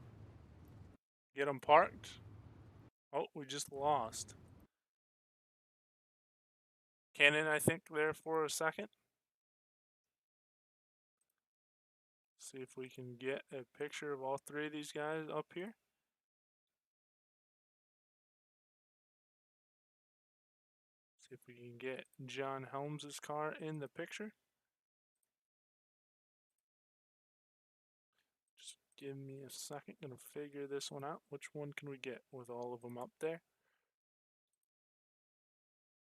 A: Get them parked. Oh, we just lost Cannon, I think, there for a second. See if we can get a picture of all 3 of these guys up here. See if we can get John Helms' car in the picture. Just give me a second. Gonna figure this one out. Which one can we get with all of them up there?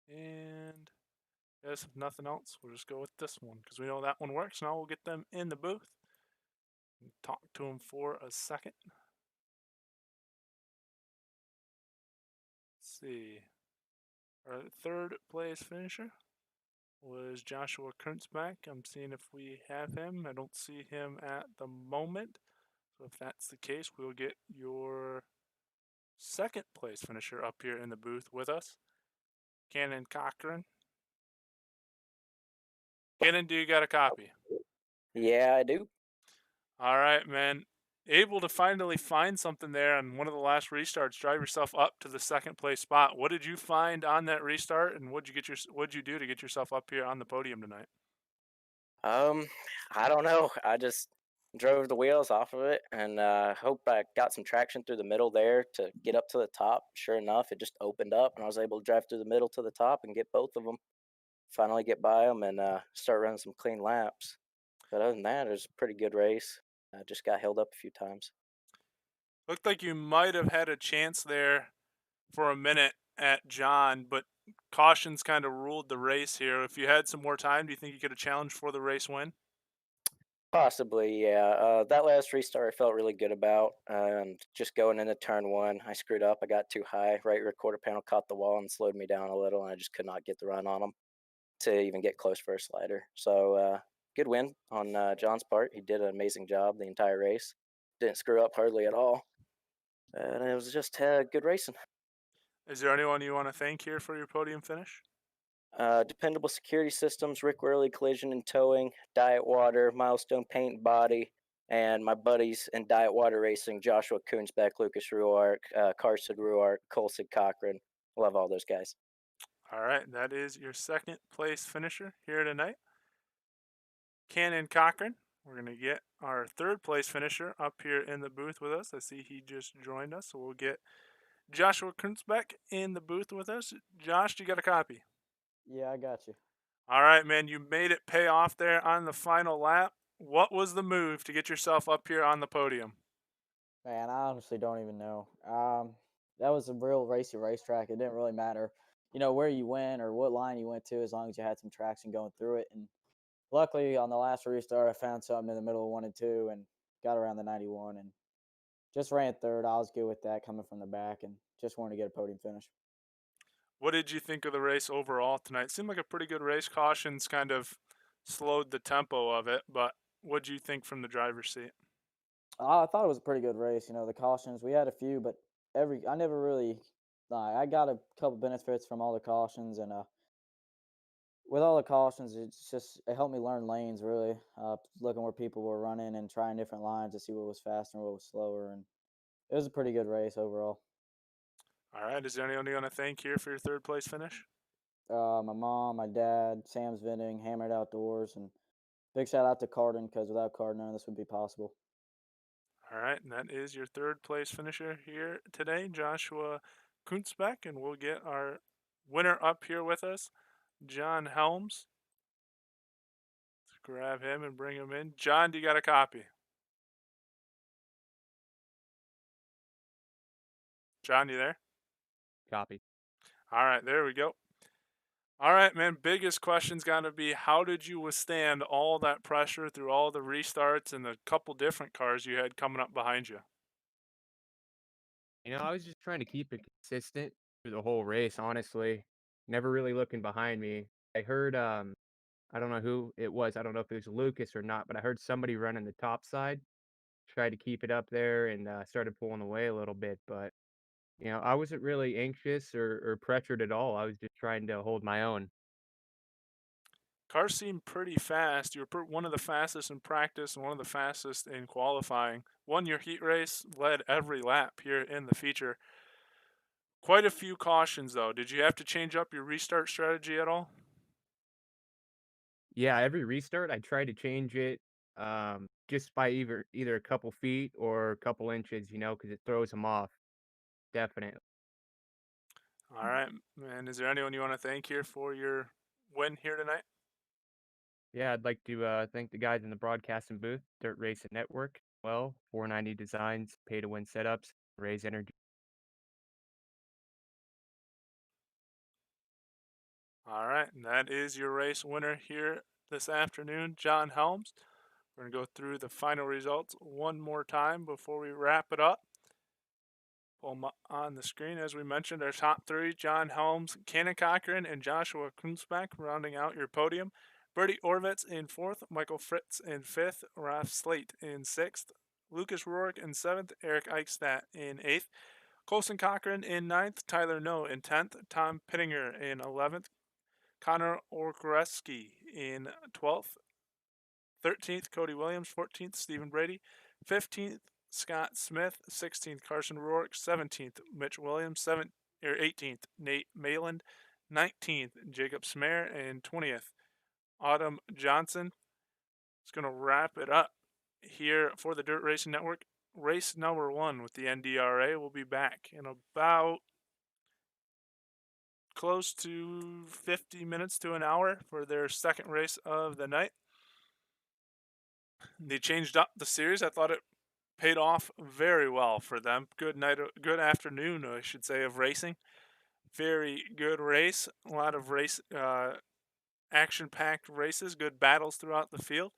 A: And yes, if nothing else, we'll just go with this one because we know that one works. Now we'll get them in the booth and talk to them for a second. Let's see. Our 3rd place finisher was Joshua Kurtzback. I'm seeing if we have him. I don't see him at the moment. So if that's the case, we'll get your 2nd place finisher up here in the booth with us. Cannon Cochran. Cannon, do you got a copy?
F: Yeah, I do.
A: All right, man. Able to finally find something there on one of the last restarts. Drive yourself up to the 2nd place spot. What did you find on that restart, and what'd you do to get yourself up here on the podium tonight?
F: I don't know. I just drove the wheels off of it and hope I got some traction through the middle there to get up to the top. Sure enough, it just opened up and I was able to drive through the middle to the top and get both of them. Finally get by them and start running some clean laps. But other than that, it was a pretty good race. I just got held up a few times.
A: Looked like you might have had a chance there for a minute at John, but cautions kind of ruled the race here. If you had some more time, do you think you could have challenged for the race win?
F: Possibly, yeah. That last restart I felt really good about. And just going into turn 1, I screwed up. I got too high. Right rear quarter panel caught the wall and slowed me down a little, and I just could not get the run on them to even get close for a slider. So good win on John's part. He did an amazing job the entire race. Didn't screw up hardly at all. And it was just good racing.
A: Is there anyone you want to thank here for your podium finish?
F: Dependable Security Systems, Rick Worley Collision and Towing, Diet Water, Milestone Paint and Body, and my buddies in Diet Water Racing, Joshua Koonsbeck, Lucas Ruark, Carson Ruark, Colson Cochran. Love all those guys.
A: All right, that is your 2nd place finisher here tonight. Cannon Cochran. We're going to get our 3rd place finisher up here in the booth with us. I see he just joined us, so we'll get Joshua Kunzbeck in the booth with us. Josh, you got a copy?
G: Yeah, I got you.
A: All right, man, you made it pay off there on the final lap. What was the move to get yourself up here on the podium?
G: Man, I honestly don't even know. That was a real racy racetrack. It didn't really matter, where you went or what line you went to, as long as you had some traction going through it. And luckily, on the last restart, I found something in the middle of 1 and 2 and got around the 91 and just ran 3rd. I was good with that coming from the back and just wanted to get a podium finish.
A: What did you think of the race overall tonight? Seemed like a pretty good race. Cautions kind of slowed the tempo of it, but what'd you think from the driver's seat?
G: I thought it was a pretty good race. The cautions we had a few, but I never really. I got a couple benefits from all the cautions, and with all the cautions, it helped me learn lanes really. Looking where people were running and trying different lines to see what was faster and what was slower, and it was a pretty good race overall.
A: All right, is there anyone you want to thank here for your third place finish?
G: My mom, my dad, Sam's Vending, Hammered Outdoors, and big shout out to Carden because without Carden, none of this would be possible.
A: All right, and that is your third place finisher here today, Joshua Kunzbeck, and we'll get our winner up here with us, John Helms. Let's grab him and bring him in. John, do you got a copy? John, you there?
H: Copy.
A: All right, there we go. All right, man. Biggest question's got to be how did you withstand all that pressure through all the restarts and the couple different cars you had coming up behind you?
H: I was just trying to keep it consistent through the whole race, honestly. Never really looking behind me. I heard I don't know who it was. I don't know if it was Lucas or not, but I heard somebody running the top side, tried to keep it up there and started pulling away a little bit, but I wasn't really anxious or pressured at all. I was just trying to hold my own.
A: Cars seemed pretty fast. You were one of the fastest in practice and one of the fastest in qualifying. Won your heat race, led every lap here in the feature. Quite a few cautions, though. Did you have to change up your restart strategy at all?
H: Yeah, every restart I try to change it just by either a couple feet or a couple inches, because it throws them off. Definitely.
A: All right, man. Is there anyone you want to thank here for your win here tonight?
H: Yeah, I'd like to thank the guys in the broadcasting booth, Dirt Racing Network, well, 490 Designs, Pay to Win Setups, Raise Energy.
A: All right, and that is your race winner here this afternoon, John Helms. We're going to go through the final results one more time before we wrap it up. Pull them on the screen. As we mentioned, our top three, John Helms, Cannon Cochran, and Joshua Kunzbeck, rounding out your podium. Bertie Orvitz in fourth, Michael Fritz in fifth, Ralph Slate in sixth, Lucas Rourke in seventh, Eric Eichstadt in eighth, Colson Cochran in ninth, Tyler No in 10th, Tom Pittinger in 11th, Connor Orkoreski in 12th, 13th, Cody Williams, 14th, Stephen Brady, 15th, Scott Smith, 16th, Carson Rourke, 17th, Mitch Williams, 18th, Nate Mayland, 19th, Jacob Smer, and 20th, Autumn Johnson. It's going to wrap it up here for the Dirt Racing Network. Race number one with the NDRA will be back in about close to 50 minutes to an hour for their second race of the night. They changed up the series. I thought it paid off very well for them. Good afternoon, I should say, of racing. Very good race. A lot of action-packed races. Good battles throughout the field.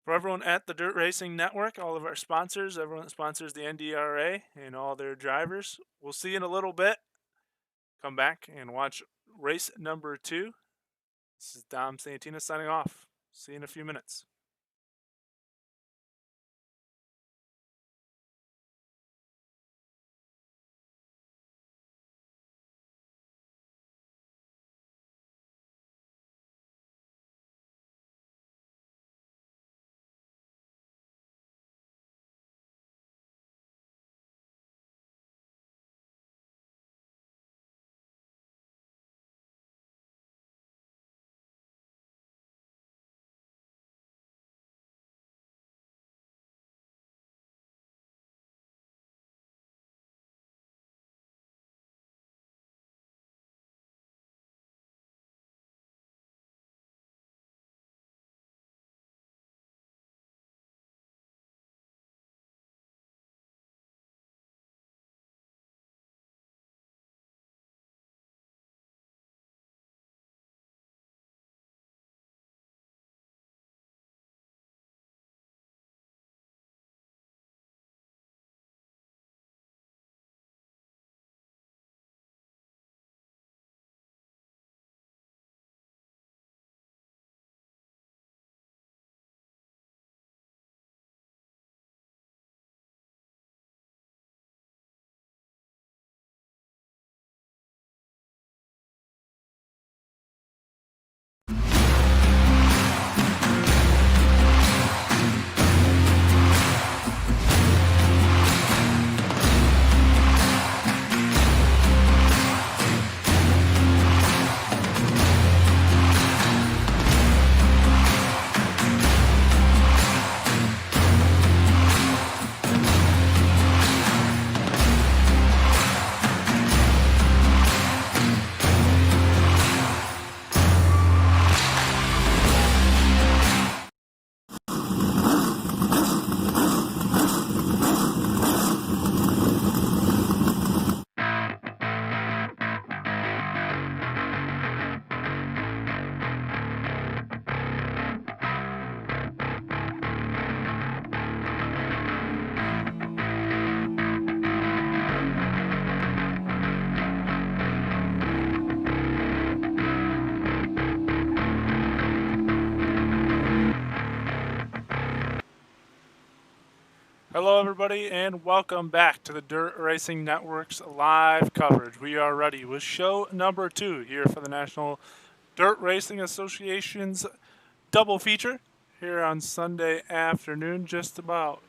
A: For everyone at the Dirt Racing Network, all of our sponsors, everyone that sponsors the NDRA, and all their drivers, we'll see you in a little bit. Come back and watch race number 2. This is Dom Santina signing off. See you in a few minutes. Hello, everybody, and welcome back to the Dirt Racing Network's live coverage. We are ready with show number 2 here for the National Dirt Racing Association's double feature here on Sunday afternoon, just about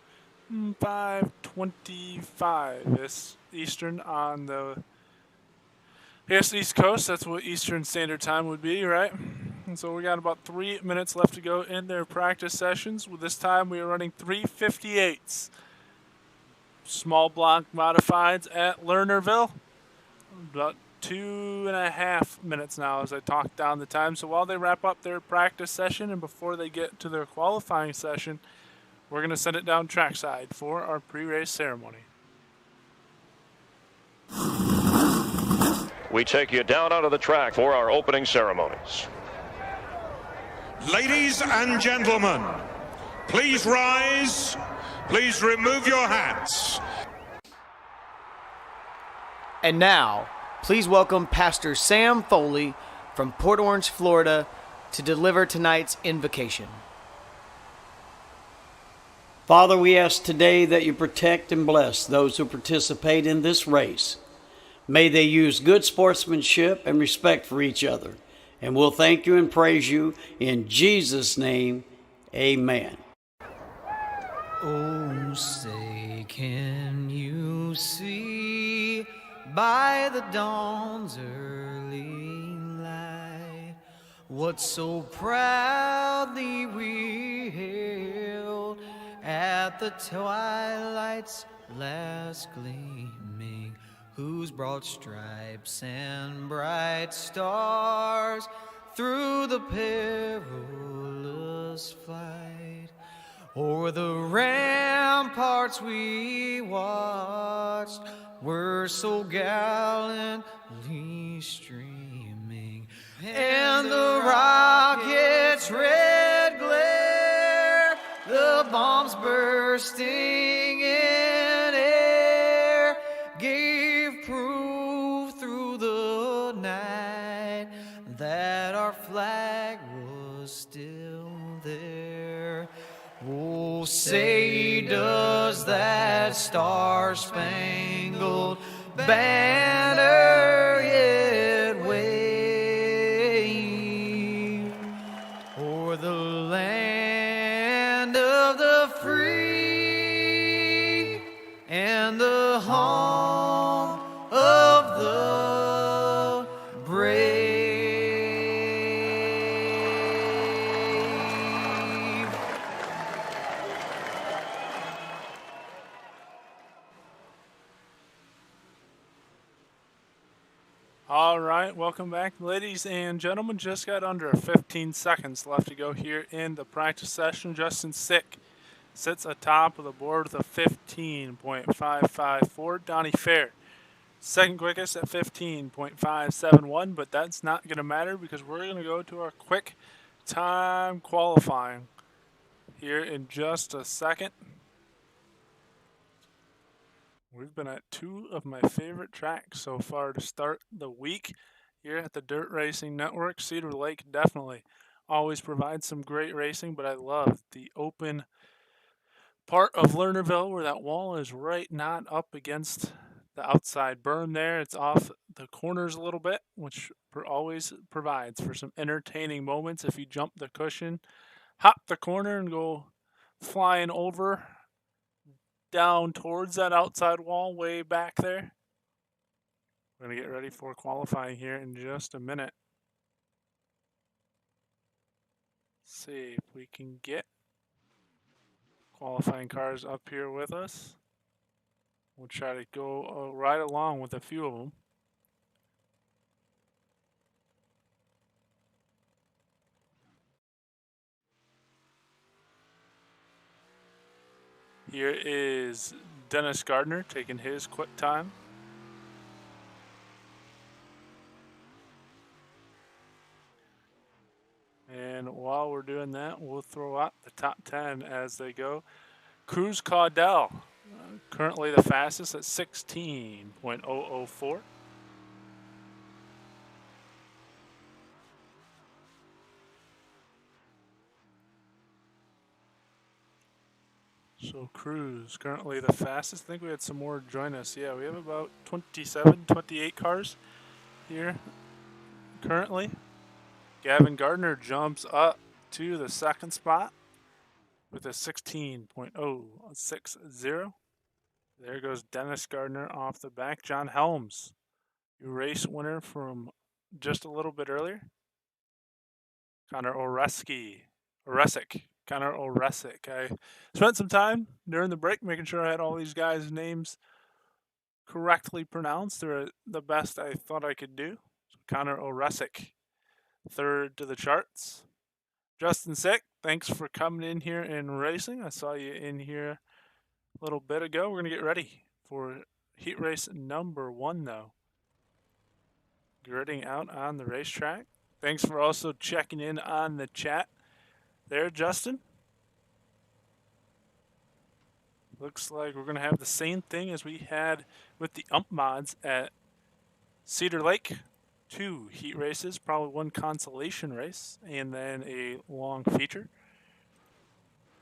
A: 5:25 Eastern on the East Coast. That's what Eastern Standard Time would be, right? And so we got about 3 minutes left to go in their practice sessions. With this time, we are running 358s. Small block modifieds at Lernerville. About 2.5 minutes now as I talk down the time. So while they wrap up their practice session and before they get to their qualifying session, we're going to send it down trackside for our pre-race ceremony.
B: We take you down onto the track for our opening ceremonies.
C: Ladies and gentlemen, please rise. Please remove your hats.
D: And now, please welcome Pastor Sam Foley from Port Orange, Florida, to deliver tonight's invocation.
E: Father, we ask today that you protect and bless those who participate in this race. May they use good sportsmanship and respect for each other. And we'll thank you and praise you in Jesus' name. Amen.
D: Oh, say, can you see by the dawn's early light what so proudly we hailed at the twilight's last gleaming, whose broad stripes and bright stars through the perilous flight o'er the ramparts we watched were so gallantly streaming, and the rocket's red glare, the bombs bursting in air, gave proof through the night that our flag was still there. Oh, say, does that star-spangled banner yet wave o'er the land of the free and the home of the brave?
A: All right, welcome back, ladies and gentlemen. Just got under 15 seconds left to go here in the practice session. Justin Sick sits atop of the board with a 15.554. Donnie Fair, second quickest at 15.571, but that's not going to matter because we're going to go to our quick time qualifying here in just a second. We've been at two of my favorite tracks so far to start the week here at the Dirt Racing Network. Cedar Lake definitely always provides some great racing, but I love the open part of Lernerville where that wall is right not up against the outside berm there. It's off the corners a little bit, which always provides for some entertaining moments if you jump the cushion, hop the corner, and go flying over down towards that outside wall way back there. We're going to get ready for qualifying here in just a minute. See if we can get qualifying cars up here with us. We'll try to go right along with a few of them. Here is Dennis Gardner taking his quick time. And while we're doing that, we'll throw out the top 10 as they go. Cruz Caudell, currently the fastest at 16.004. So Cruz, currently the fastest. I think we had some more join us. Yeah, we have about 27, 28 cars here currently. Gavin Gardner jumps up to the second spot with a 16.060. There goes Dennis Gardner off the back. John Helms, your race winner from just a little bit earlier. Connor Oresic. I spent some time during the break making sure I had all these guys' names correctly pronounced. They're the best I thought I could do. Connor Oresic, third to the charts. Justin Sick, thanks for coming in here and racing. I saw you in here a little bit ago. We're going to get ready for heat race number 1, though. Gridding out on the racetrack. Thanks for also checking in on the chat there, Justin. Looks like we're going to have the same thing as we had with the ump mods at Cedar Lake. 2 heat races, probably 1 consolation race, and then a long feature.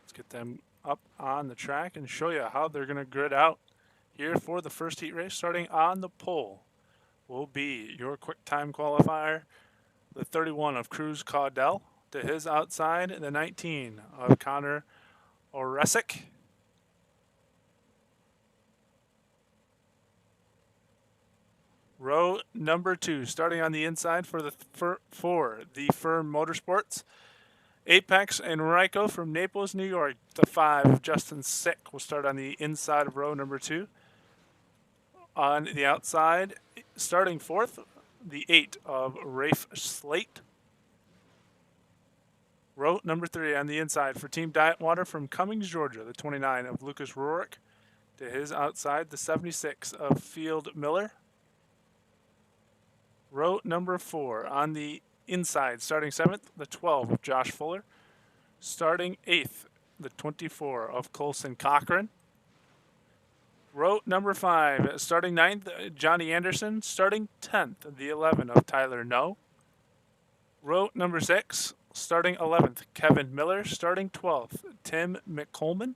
A: Let's get them up on the track and show you how they're going to grid out here for the first heat race. Starting on the pole will be your quick time qualifier, the 31 of Cruz Caudell. To his outside, the 19 of Connor Oresic. Row number 2, starting on the inside for the Firm Motorsports. Apex and Ryko from Naples, New York. The 5 of Justin Sick will start on the inside of row number 2. On the outside, starting 4th, the 8 of Rafe Slate. Row number 3 on the inside for Team Diet Water from Cummings, Georgia. The 29 of Lucas Rourke. To his outside, the 76 of Field Miller. Row number 4 on the inside, starting 7th, the 12 of Josh Fuller. Starting 8th, the 24 of Colson Cochran. Row number 5, starting 9th, Johnny Anderson. Starting 10th, the 11 of Tyler No. Row number 6, starting 11th, Kevin Miller. Starting 12th, Tim McColeman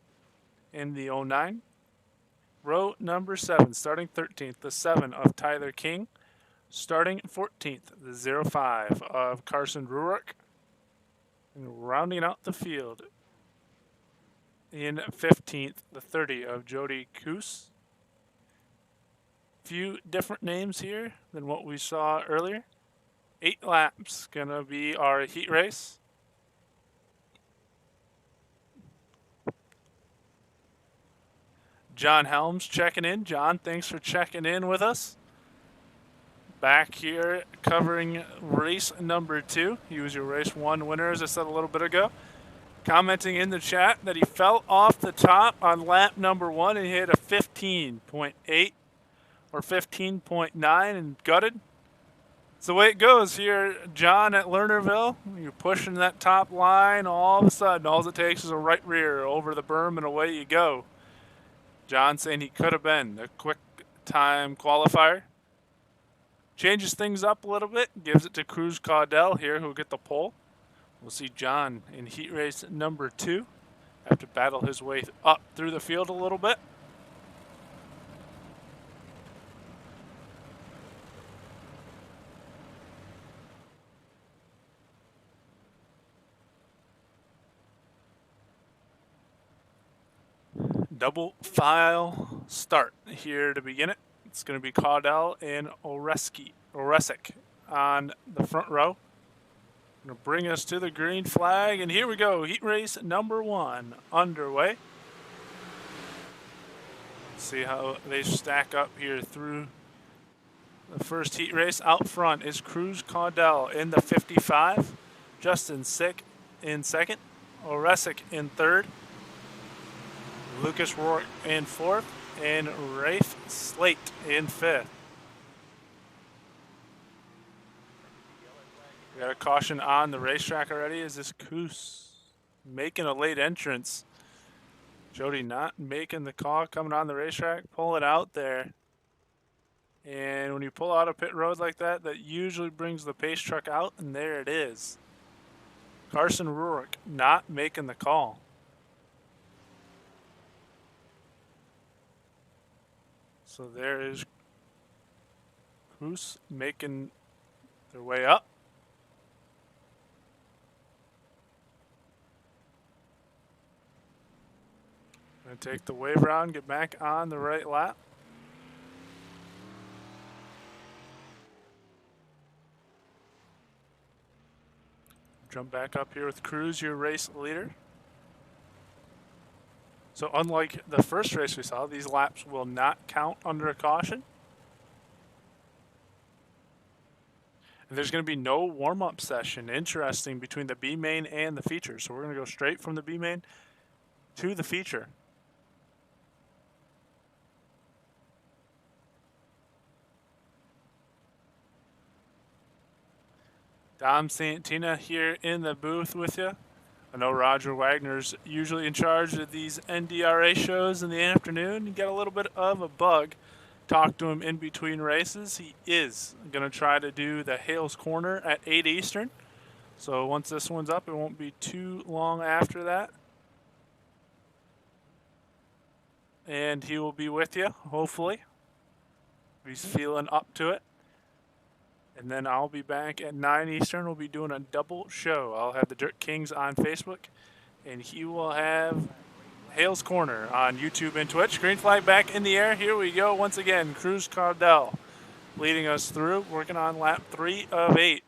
A: in the 09. Row number 7, starting 13th, the 7 of Tyler King. Starting 14th, the 05 of Carson Ruark. And rounding out the field in 15th, the 30 of Jody Coos. Few different names here than what we saw earlier. 8 laps gonna be our heat race. John Helms checking in. John, thanks for checking in with us. Back here covering race number 2. He was your race 1 winner, as I said a little bit ago. Commenting in the chat that he fell off the top on lap number 1 and hit a 15.8 or 15.9 and gutted. It's the way it goes here, John, at Lernerville. You're pushing that top line, all of a sudden, all it takes is a right rear over the berm and away you go. John saying he could have been a quick time qualifier. Changes things up a little bit, gives it to Cruz Caudell here, who'll get the pole. We'll see John in heat race number 2. Have to battle his way up through the field a little bit. Double file start here to begin it. It's going to be Caudell and Oresic on the front row. Going to bring us to the green flag, and here we go. Heat race number 1 underway. See how they stack up here through the first heat race. Out front is Cruz Caudell in the 55. Justin Sick in second. Oresic in third. Lucas Rourke in fourth. And Rafe Slate in fifth. We got a caution on the racetrack already. Is this Coos making a late entrance? Jody not making the call, coming on the racetrack, pull it out there. And when you pull out a pit road like that, that usually brings the pace truck out, and there it is. Carson Ruark not making the call. So there is Cruz making their way up. Gonna take the wave round, get back on the right lap. Jump back up here with Cruz, your race leader. So unlike the first race we saw, these laps will not count under a caution. And there's going to be no warm-up session, interesting, between the B main and the feature. So we're going to go straight from the B main to the feature. Dom Santina here in the booth with you. I know Roger Wagner's usually in charge of these NDRA shows in the afternoon. You get a little bit of a bug. Talk to him in between races. He is going to try to do the Hales Corner at 8 Eastern. So once this one's up, it won't be too long after that. And he will be with you, hopefully. He's feeling up to it. And then I'll be back at 9 Eastern. We'll be doing a double show. I'll have the Dirt Kings on Facebook, and he will have Hales Corner on YouTube and Twitch. Green flag back in the air. Here we go once again. Cruz Cardell leading us through, working on lap 3 of 8.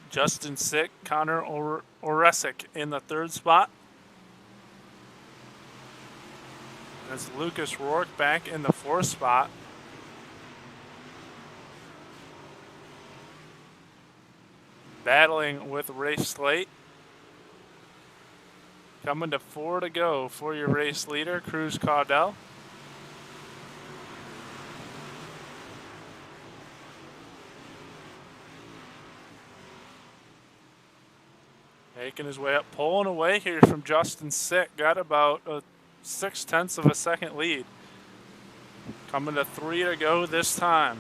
A: Justin Sick, Connor Oresic in the 3rd spot. That's Lucas Rourke back in the 4th spot. Battling with Rafe Slate. Coming to 4 to go for your race leader, Cruz Cardell. Making his way up, pulling away here from Justin Sick. Got about a 0.6 of a second lead. Coming to 3 to go this time.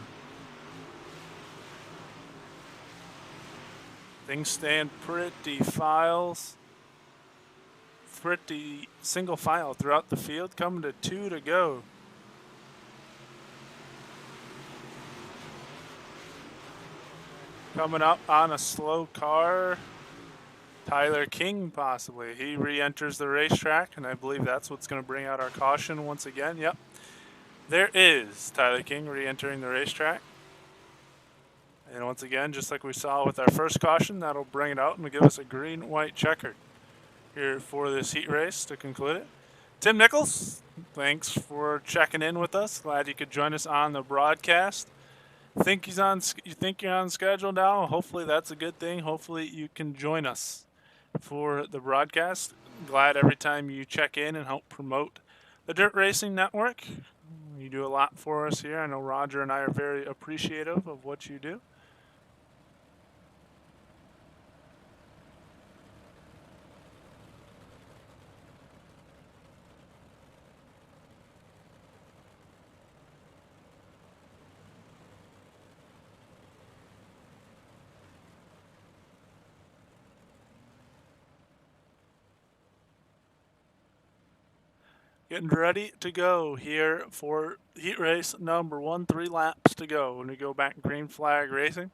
A: Things stand pretty single file throughout the field. Coming to 2 to go. Coming up on a slow car, Tyler King possibly. He re-enters the racetrack, and I believe that's what's going to bring out our caution once again. Yep. There is Tyler King re-entering the racetrack. And once again, just like we saw with our first caution, that'll bring it out and give us a green-white checkered here for this heat race to conclude it. Tim Nichols, thanks for checking in with us. Glad you could join us on the broadcast. You think you're on schedule now? Hopefully that's a good thing. Hopefully you can join us for the broadcast. Glad every time you check in and help promote the Dirt Racing Network. You do a lot for us here. I know Roger and I are very appreciative of what you do. Getting ready to go here for heat race number 1. 3 laps to go. When we go back green flag racing,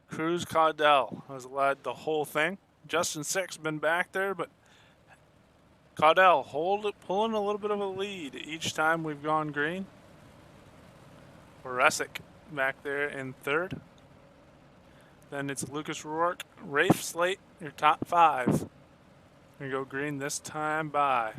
A: Cruz Cardell has led the whole thing. Justin Sick's been back there, but Cardell pulling a little bit of a lead each time we've gone green. Oresic back there in 3rd. Then it's Lucas Rourke, Rafe Slate, your top 5. We go green this time by.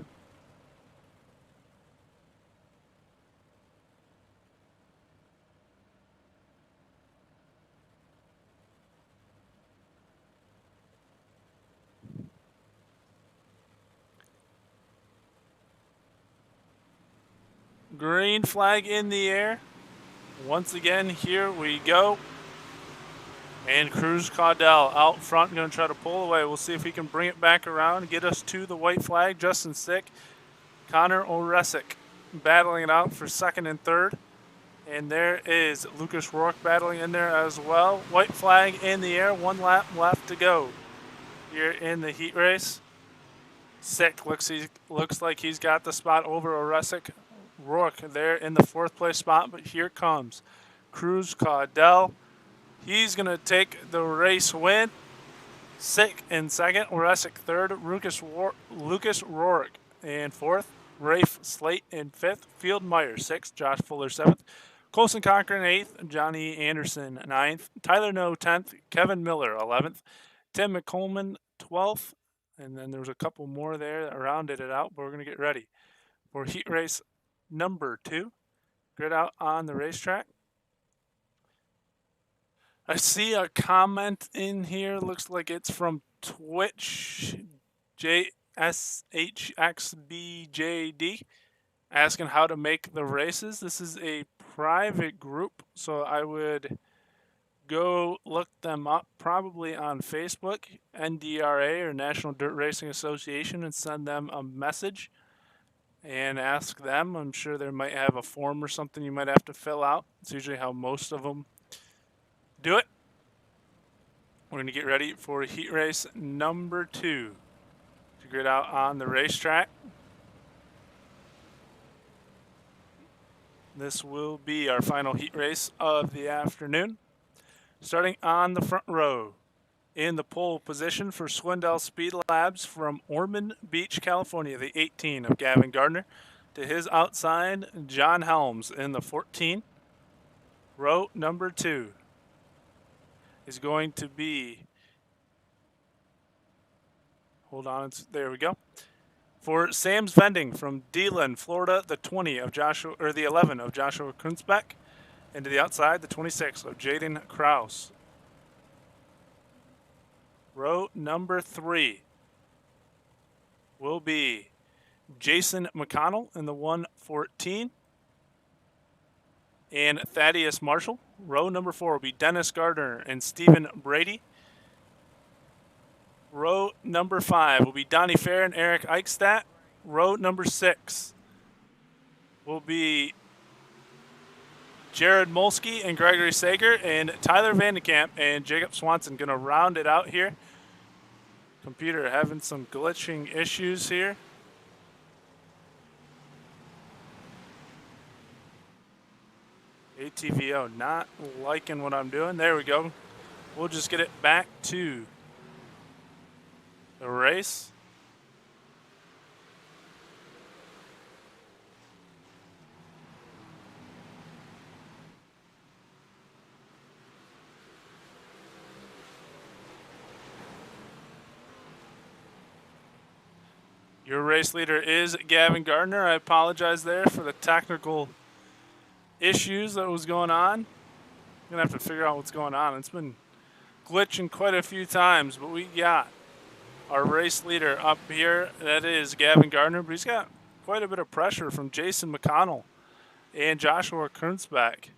A: Green flag in the air. Once again, here we go. And Cruz Cardell out front, going to try to pull away. We'll see if he can bring it back around and get us to the white flag. Justin Sick, Connor Oresic battling it out for 2nd and 3rd. And there is Lucas Rourke battling in there as well. White flag in the air, 1 lap left to go here in the heat race. Sick looks like he's got the spot over Oresic. Rourke there in the 4th place spot, but here comes Cruz Caudell. He's going to take the race win. Sick in 2nd, Oresic 3rd, Lucas Rourke in 4th, Rafe Slate in 5th, Field Meyer 6th, Josh Fuller 7th, Colson Cochran 8th, Johnny Anderson 9th, Tyler No 10th, Kevin Miller 11th, Tim McColeman 12th, and then there was a couple more there that rounded it out, but we're going to get ready for heat race number 2. Grid out on the racetrack. I see a comment in here. Looks like it's from Twitch, JSHXBJD, asking how to make the races. This is a private group, so I would go look them up probably on Facebook, NDRA or National Dirt Racing Association, and send them a message and ask them. I'm sure they might have a form or something you might have to fill out. It's usually how most of them do it. We're going to get ready for heat race number 2 to grid out on the racetrack. This will be our final heat race of the afternoon. Starting on the front row, in the pole position for Swindell Speed Labs from Ormond Beach, California, the 18 of Gavin Gardner. To his outside, John Helms in the 14. Row number 2 is going to be, hold on, there we go. For Sam's Vending from Deland, Florida, the 20 of Joshua, or the 11 of Joshua Kunzbeck, and to the outside, the 26 of Jaden Kraus. Row number 3 will be Jason McConnell in the 114 and Thaddeus Marshall. Row number 4 will be Dennis Gardner and Stephen Brady. Row number 5 will be Donnie Fair and Eric Eichstadt. Row number 6 will be Jared Molsky and Gregory Sager, and Tyler Vandekamp and Jacob Swanson going to round it out here. Computer having some glitching issues here. ATVO not liking what I'm doing. There we go. We'll just get it back to the race. Your race leader is Gavin Gardner. I apologize there for the technical issues that was going on. I'm going to have to figure out what's going on. It's been glitching quite a few times, but we got our race leader up here. That is Gavin Gardner, but he's got quite a bit of pressure from Jason McConnell and Joshua Kunzbeck.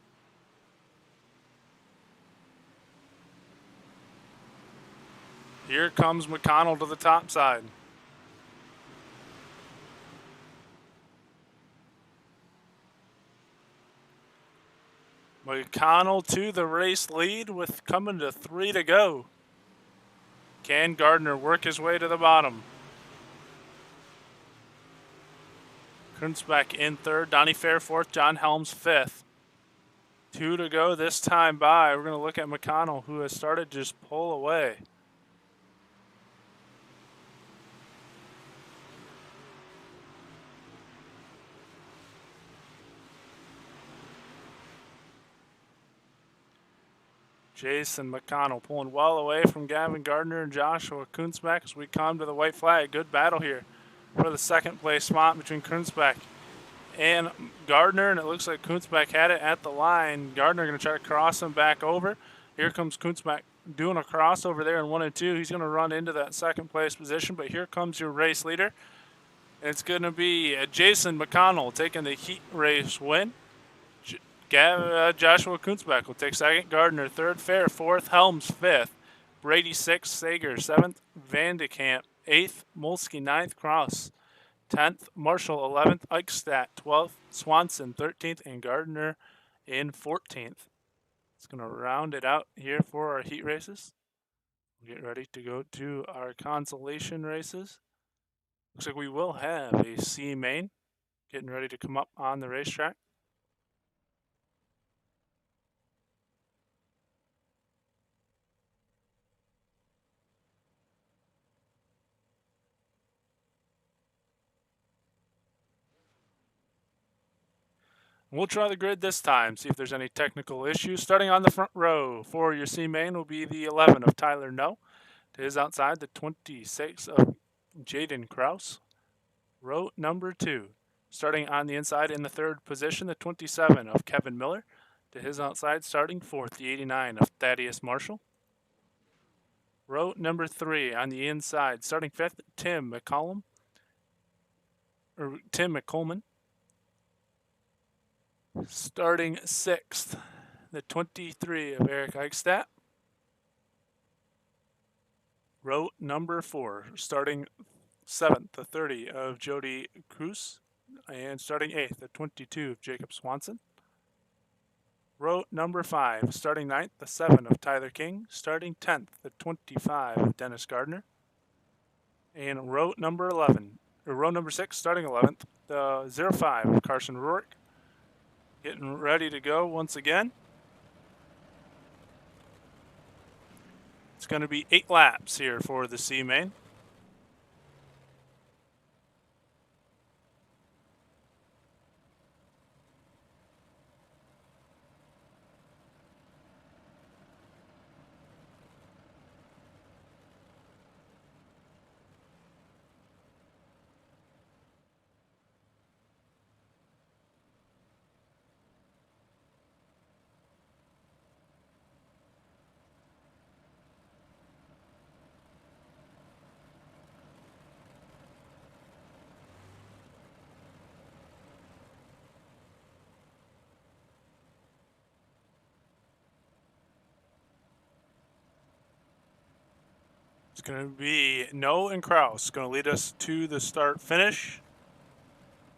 A: Here comes McConnell to the top side. McConnell to the race lead with coming to 3 to go. Can Gardner work his way to the bottom? Kunzbeck in 3rd, Donnie Fair 4th, John Helms 5th. 2 to go this time by. We're going to look at McConnell, who has started to just pull away. Jason McConnell pulling well away from Gavin Gardner and Joshua Kunzbeck as we come to the white flag. Good battle here for the 2nd place spot between Kunzbeck and Gardner, and it looks like Kunzbeck had it at the line. Gardner going to try to cross him back over. Here comes Kunzbeck doing a crossover there in 1 and 2. He's going to run into that 2nd place position, but here comes your race leader. It's going to be Jason McConnell taking the heat race win. Joshua Kunzbeck will take 2nd, Gardner 3rd, Fair 4th, Helms 5th, Brady 6th, Sager 7th, Vandekamp 8th, Molsky 9th, Kraus 10th, Marshall 11th, Eichstadt 12th, Swanson 13th, and Gardner in 14th. It's going to round it out here for our heat races. We'll get ready to go to our consolation races. Looks like we will have a C main getting ready to come up on the racetrack. We'll try the grid this time, see if there's any technical issues. Starting on the front row for your C main will be the 11 of Tyler No. To his outside, the 26 of Jaden Kraus. Row number 2. Starting on the inside in the third position, the 27 of Kevin Miller. To his outside, starting fourth, the 89 of Thaddeus Marshall. Row number 3 on the inside, starting fifth, Tim McCollum. Tim McColeman. Starting sixth, the 23 of Eric Eichstadt. Row number 4, starting seventh, the 30 of Jody Cruz. And starting eighth, the 22 of Jacob Swanson. Row number 5, starting ninth, the 7 of Tyler King. Starting 10th, the 25 of Dennis Gardner. And row number 6, starting 11th, the 05 of Carson Rourke. Getting ready to go once again. It's going to be 8 laps here for the C main. It's going to be No and Kraus going to lead us to the start finish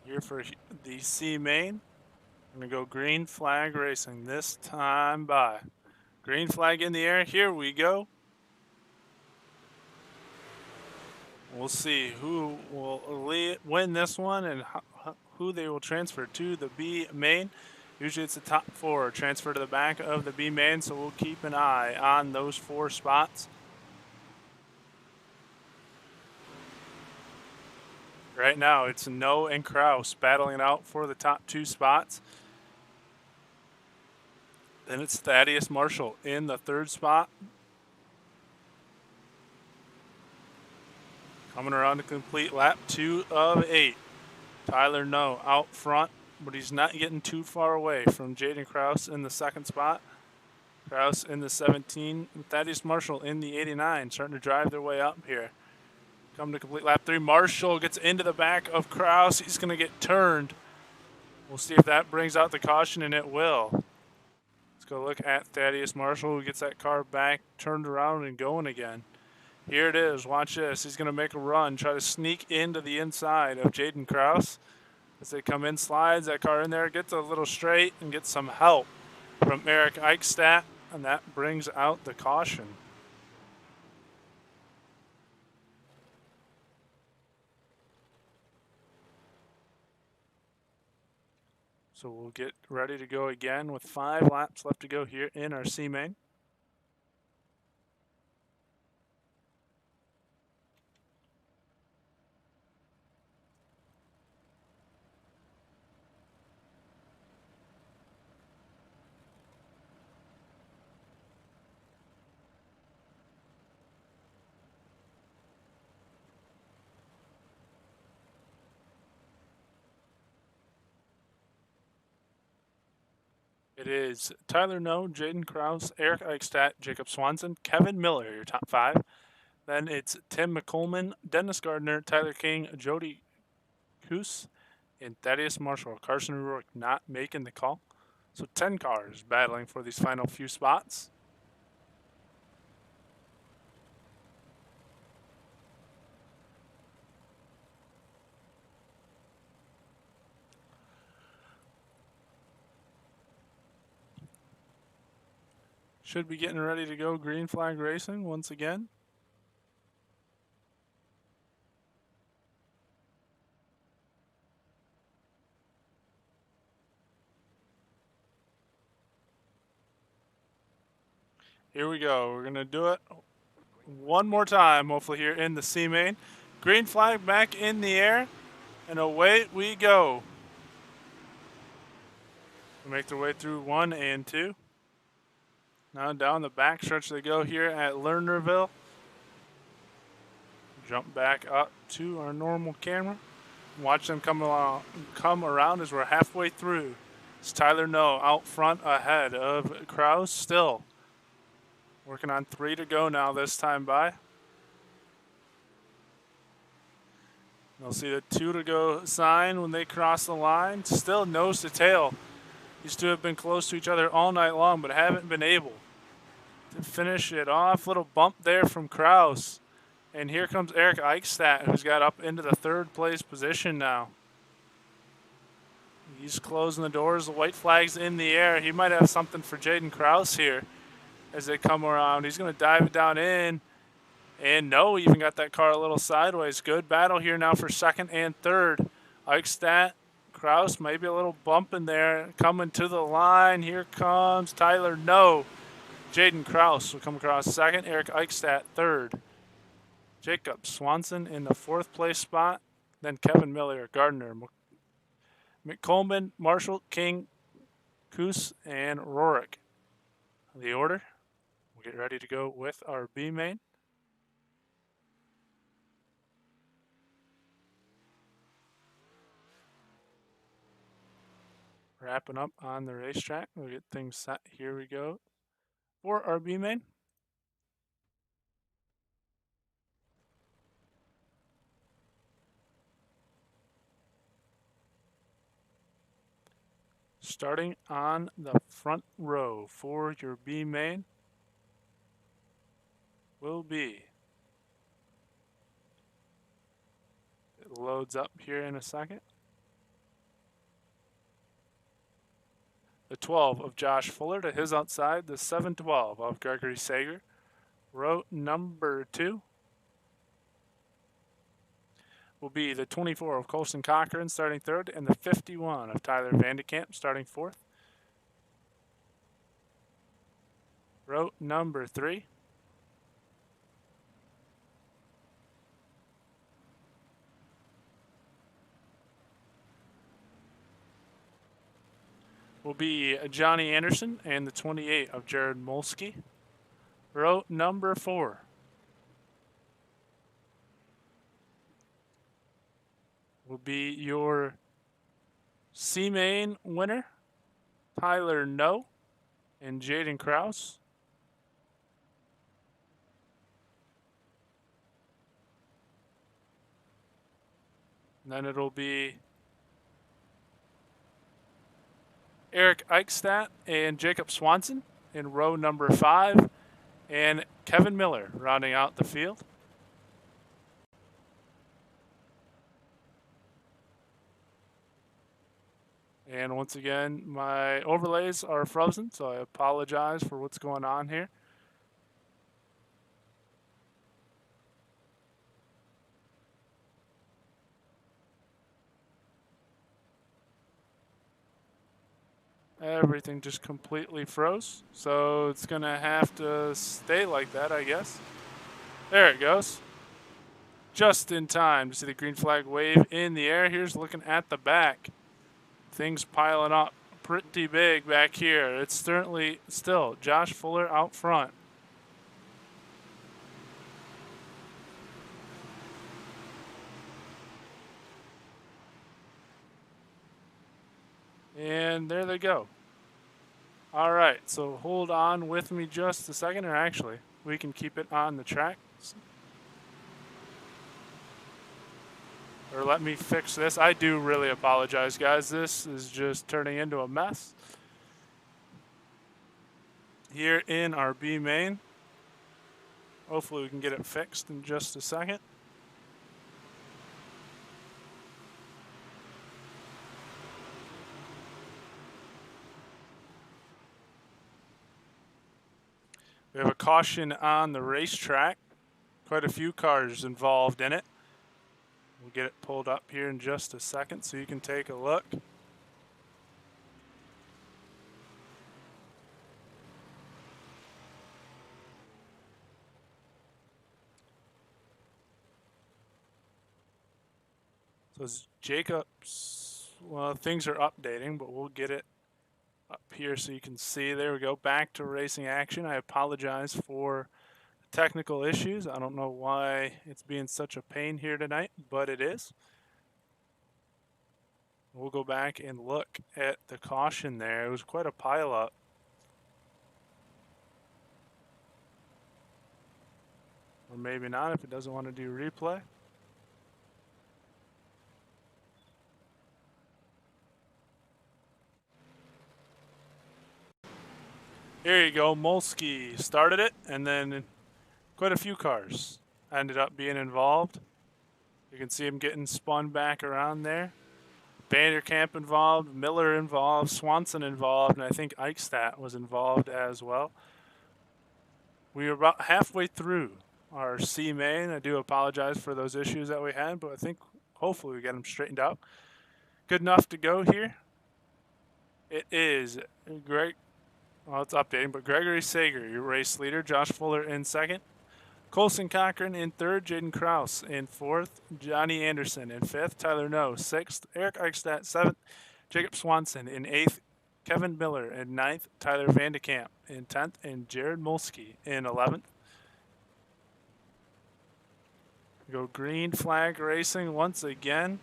A: here for the C main. I'm going to go green flag racing this time by. Green flag in the air. Here we go. We'll see who will win this one and who they will transfer to the B main. Usually it's the top 4 transfer to the back of the B main, so we'll keep an eye on those 4 spots. Right now, it's No and Kraus battling it out for the top 2 spots. Then it's Thaddeus Marshall in the 3rd spot. Coming around to complete lap 2 of 8. Tyler No out front, but he's not getting too far away from Jaden Kraus in the 2nd spot. Kraus in the 17. Thaddeus Marshall in the 89, starting to drive their way up here. Coming to complete lap 3. Marshall gets into the back of Kraus. He's going to get turned. We'll see if that brings out the caution, and it will. Let's go look at Thaddeus Marshall, who gets that car back, turned around, and going again. Here it is. Watch this. He's going to make a run, try to sneak into the inside of Jaden Kraus. As they come in, slides that car in there, gets a little straight, and gets some help from Eric Eichstadt, and that brings out the caution. So we'll get ready to go again with 5 laps left to go here in our C main. It is Tyler No, Jaden Kraus, Eric Eichstadt, Jacob Swanson, Kevin Miller, your top 5. Then it's Tim McColeman, Dennis Gardner, Tyler King, Jody Coos, and Thaddeus Marshall. Carson Rourke not making the call. So 10 cars battling for these final few spots. Should be getting ready to go green flag racing once again. Here we go. We're going to do it one more time, hopefully here in the C main. Green flag back in the air, and away we go. We make their way through 1 and 2. Now down the back stretch they go here at Lernerville. Jump back up to our normal camera. Watch them come around as we're halfway through. It's Tyler No out front ahead of Kraus still. Working on 3 to go now this time by. You'll see the 2 to go sign when they cross the line. Still nose to tail. These two have been close to each other all night long, but haven't been able to finish it off. Little bump there from Kraus. And here comes Eric Eichstadt, who's got up into the 3rd place position now. He's closing the doors. The white flag's in the air. He might have something for Jaden Kraus here as they come around. He's going to dive it down in. And no, even got that car a little sideways. Good battle here now for 2nd and 3rd. Eichstadt, Kraus, maybe a little bump in there. Coming to the line. Here comes Tyler No. Jaden Kraus will come across 2nd. Eric Eichstadt 3rd. Jacob Swanson in the 4th place spot. Then Kevin Miller, Gardner, McColeman, Marshall, King, Coos, and Rorick. The order. We'll get ready to go with our B main. Wrapping up on the racetrack. We'll get things set. Here we go for our B main. Starting on the front row for your B main will be, it loads up here in a second, the 12 of Josh Fuller to his outside, the 712 of Gregory Sager. Row number 2 will be the 24 of Colson Cochran starting 3rd, and the 51 of Tyler Vandekamp starting 4th. Row number 3 will be Johnny Anderson and the 28 of Jared Molsky. Row number 4 will be your C main winner, Tyler No and Jaden Kraus. And then it'll be Eric Eichstadt and Jacob Swanson in row number 5, and Kevin Miller rounding out the field. And once again, my overlays are frozen, so I apologize for what's going on here. Everything just completely froze, so it's going to have to stay like that, I guess. There it goes. Just in time to see the green flag wave in the air. Here's looking at the back. Things piling up pretty big back here. It's certainly still Josh Fuller out front. And there they go. All right, so hold on with me just a second, or actually, we can keep it on the track. Or let me fix this. I do really apologize, guys. This is just turning into a mess here in our B main. Hopefully we can get it fixed in just a second. We have a caution on the racetrack. Quite a few cars involved in it. We'll get it pulled up here in just a second so you can take a look. So it's Jacobs. Well, things are updating, but we'll get it up here so you can see. There we go. Back to racing action. I apologize for technical issues. I don't know why it's being such a pain here tonight, but it is. We'll go back and look at the caution there. It was quite a pileup. Or maybe not if it doesn't want to do replay. Here you go. Molsky started it, and then quite a few cars ended up being involved. You can see him getting spun back around there. Vanderkamp involved, Miller involved, Swanson involved, and I think Eichstadt was involved as well. We were about halfway through our C main. I do apologize for those issues that we had, but I think hopefully we get them straightened out. Good enough to go here. It is Greg. Well, it's updating, but Gregory Sager, your race leader. Josh Fuller in second. Colson Cochran in third. Jaden Kraus in fourth. Johnny Anderson in fifth. Tyler No, sixth. Eric Eichstadt, seventh. Jacob Swanson in eighth. Kevin Miller in ninth. Tyler Vandekamp in 10th. And Jared Molsky in 11th. We go green flag racing once again.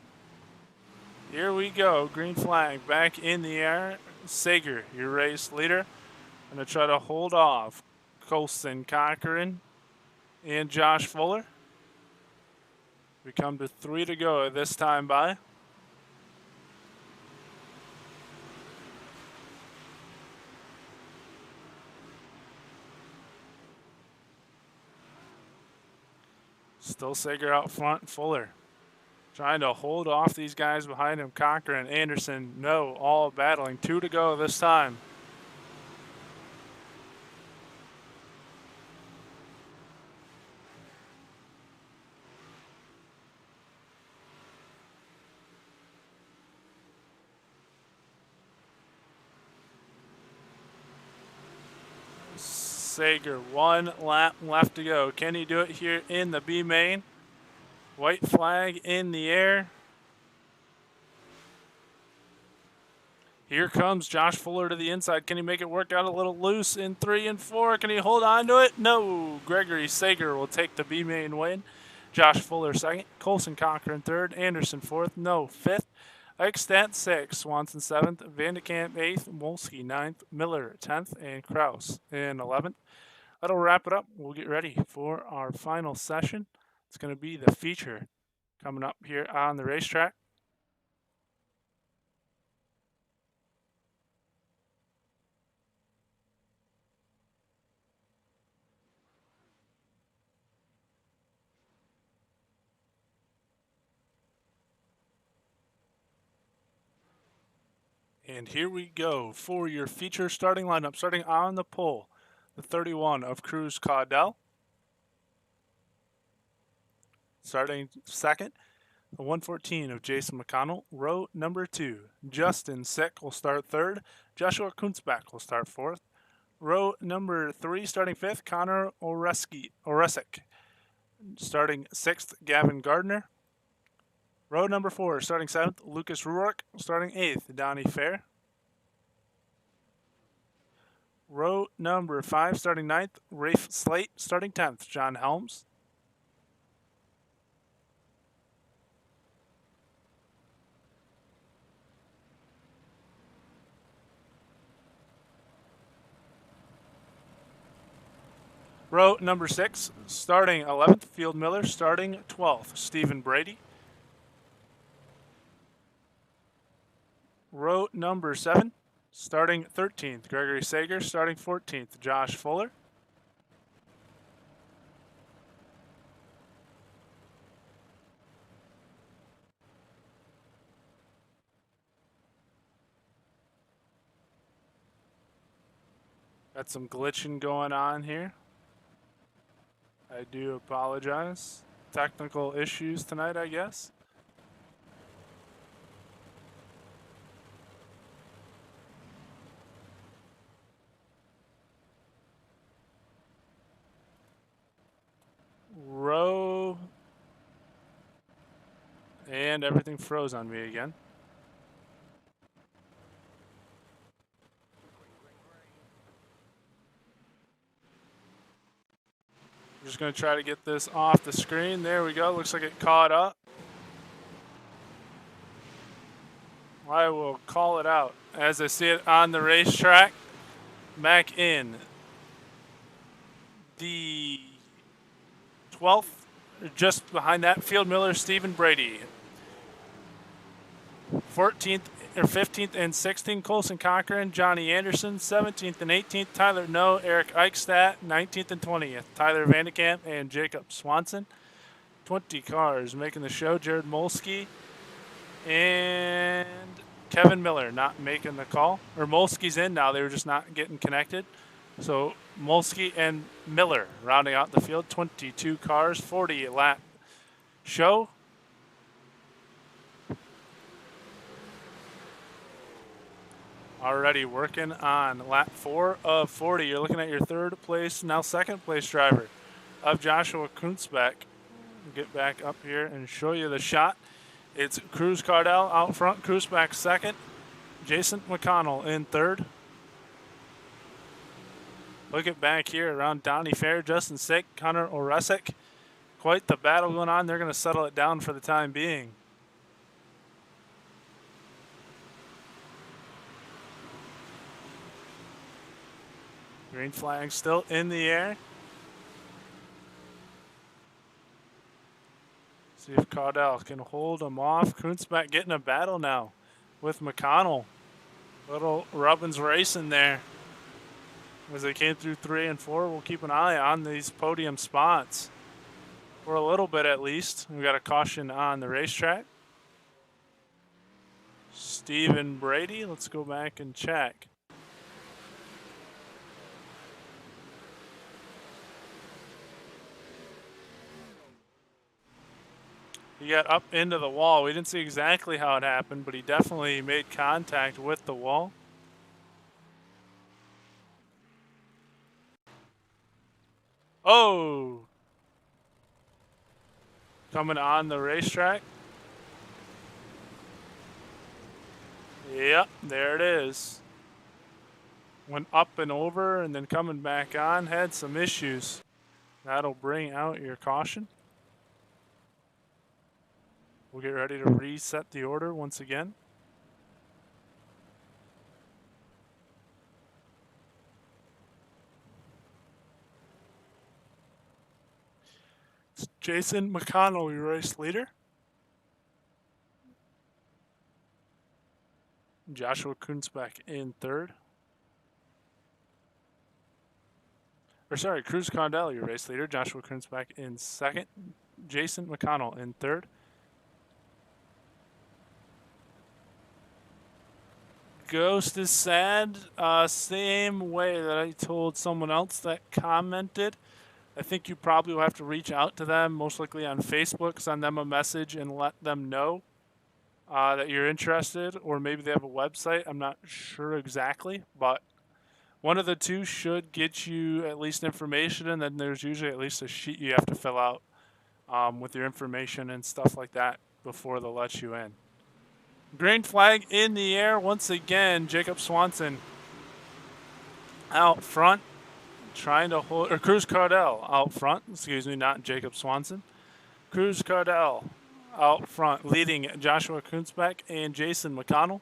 A: Here we go. Green flag back in the air. Sager, your race leader. Going to try to hold off Colson Cochran and Josh Fuller. We come to 3 to go this time by. Still Sager out front, Fuller trying to hold off these guys behind him. Cochran, Anderson, No, all battling. 2 to go this time. Sager, 1 lap left to go. Can he do it here in the B main? White flag in the air. Here comes Josh Fuller to the inside. Can he make it work out a little loose in 3 and 4? Can he hold on to it? No. Gregory Sager will take the B main win. Josh Fuller second. Colson Cochran third. Anderson fourth. No, fifth. Eichstadt sixth. Swanson seventh. Vandekamp eighth. Molsky ninth. Miller 10th. And Kraus in 11th. That'll wrap it up. We'll get ready for our final session. It's going to be the feature coming up here on the racetrack. And here we go for your feature starting lineup. Starting on the pole, the 31 of Cruz Caudell. Starting second, the 114 of Jason McConnell. Row number 2, Justin Sick will start third. Joshua Kunzbach will start fourth. Row number 3, starting fifth, Connor Oresic. Starting sixth, Gavin Gardner. Row number 4, starting seventh, Lucas Ruark. Starting eighth, Donnie Fair. Row number 5, starting ninth, Rafe Slate. Starting 10th, John Helms. Row number 6, starting 11th, Field Miller. Starting 12th, Stephen Brady. Row number 7, starting 13th, Gregory Sager. Starting 14th, Josh Fuller. Got some glitching going on here. I do apologize. Technical issues tonight, I guess. and everything froze on me again. I'm just going to try to get this off the screen. There we go. Looks like it caught up. I will call it out as I see it on the racetrack. Back in the 12th, just behind that, Field Miller, Stephen Brady. 14th or 15th and 16th, Colson Cochran, Johnny Anderson. 17th and 18th, Tyler No, Eric Eichstadt. 19th and 20th, Tyler Vandekamp and Jacob Swanson. 20 cars making the show, Jared Molsky and Kevin Miller not making the call. Or Molsky's in now, they were just not getting connected. So Molsky and Miller rounding out the field. 22 cars, 40 lap show. Already working on lap 4 of 40. You're looking at your third place, now second place driver of Joshua Kunzbeck. Get back up here and show you the shot. It's Cruz Cardell out front, Kunzbeck second, Jason McConnell in third. Look at back here around Donnie Fair, Justin Sick, Connor Oresic. Quite the battle going on. They're going to settle it down for the time being. Green flag still in the air. See if Cardell can hold him off. Kunzbeck getting a battle now with McConnell. Little Robbins racing there. As they came through 3 and 4, we'll keep an eye on these podium spots. For a little bit at least. We got a caution on the racetrack. Stephen Brady, let's go back and check. He got up into the wall. We didn't see exactly how it happened, but he definitely made contact with the wall. Oh! Coming on the racetrack. Yep, there it is. Went up and over and then coming back on. Had some issues. That'll bring out your caution. We'll get ready to reset the order once again. It's Jason McConnell, your race leader. Joshua Kunzbeck in third. Or sorry, Cruz Cardell, your race leader. Joshua Kunzbeck in second. Jason McConnell in third. Ghost is sad. Same way that I told someone else that commented. I think you probably will have to reach out to them, most likely on Facebook, send them a message and let them know that you're interested, or maybe they have a website. I'm not sure exactly, but one of the two should get you at least information, and then there's usually at least a sheet you have to fill out with your information and stuff like that before they'll let you in. Green flag in the air once again. Jacob Swanson out front, trying to hold, or Cruz Cardell out front. Excuse me, not Jacob Swanson. Cruz Cardell out front, leading Joshua Kunzbeck and Jason McConnell.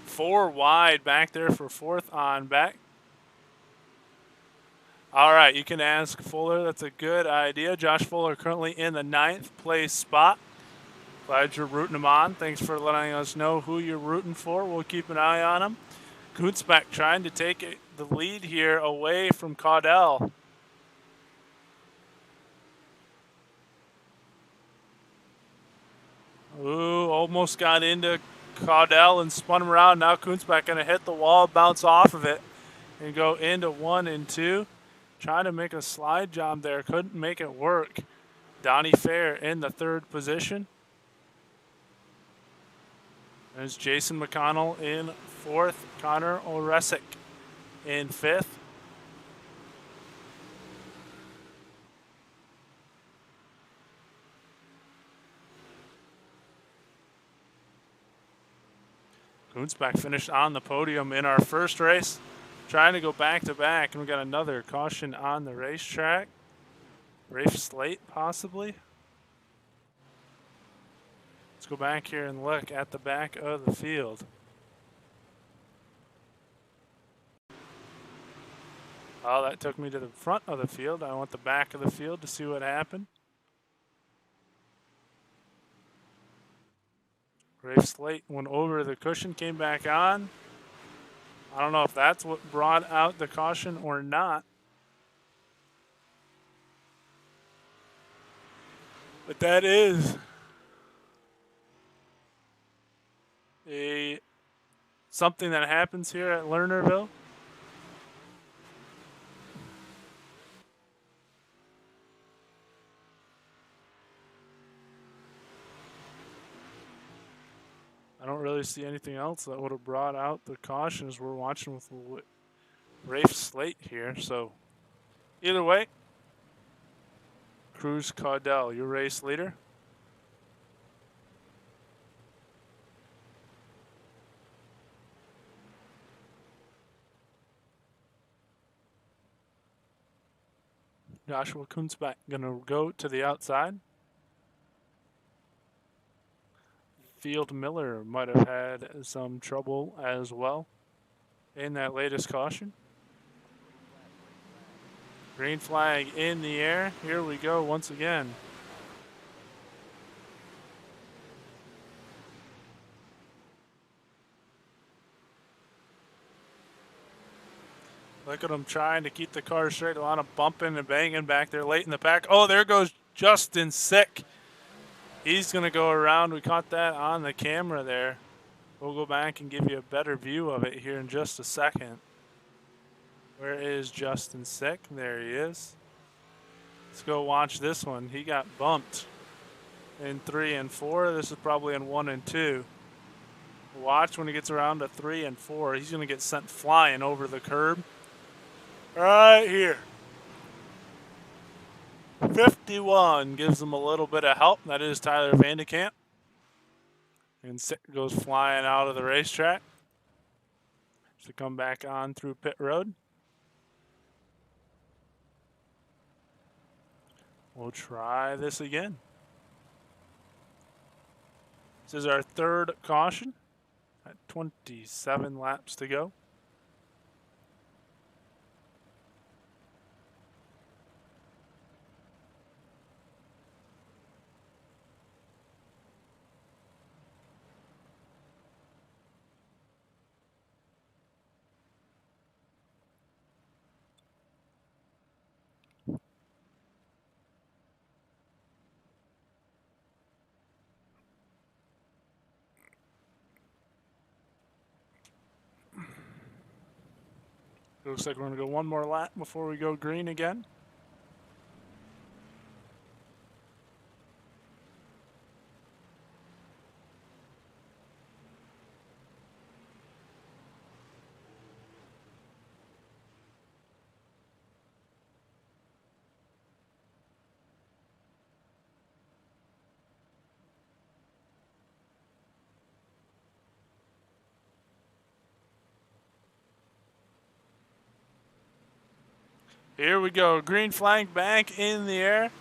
A: Four wide back there for fourth on back. All right, you can ask Fuller. That's a good idea. Josh Fuller currently in the 9th place spot. Glad you're rooting him on. Thanks for letting us know who you're rooting for. We'll keep an eye on him. Kunzbeck trying to take the lead here away from Cardell. Ooh, almost got into Cardell and spun him around. Now Kunzbeck going to hit the wall, bounce off of it, and go into 1 and 2. Trying to make a slide job there. Couldn't make it work. Donnie Fair in the 3rd position. There's Jason McConnell in 4th. Connor Oresic in 5th. Kunzbach finished on the podium in our first race, trying to go back to back, and we got another caution on the racetrack. Rafe Slate, possibly. Let's go back here and look at the back of the field. Oh, that took me to the front of the field. I want the back of the field to see what happened. Rafe Slate went over the cushion, came back on. I don't know if that's what brought out the caution or not. But that is something that happens here at Lernerville. I don't really see anything else that would have brought out the cautions we're watching with Rafe Slate here. So either way, Cruz Caudell, your race leader. Joshua Kunzbach gonna go to the outside. Field Miller might have had some trouble as well in that latest caution. Green flag in the air. Here we go once again. Look at them trying to keep the car straight. A lot of bumping and banging back there late in the pack. Oh, there goes Justin Sick. He's going to go around. We caught that on the camera there. We'll go back and give you a better view of it here in just a second. Where is Justin Sick? There he is. Let's go watch this one. He got bumped in 3 and 4. This is probably in 1 and 2. Watch when he gets around to 3 and 4. He's going to get sent flying over the curb. Right here. 51 gives him a little bit of help. That is Tyler Vandekamp. And Sick goes flying out of the racetrack to come back on through pit road. We'll try this again. This is our third caution at 27 laps to go. It looks like we're going to go one more lap before we go green again. Here we go. Green flag back in the air.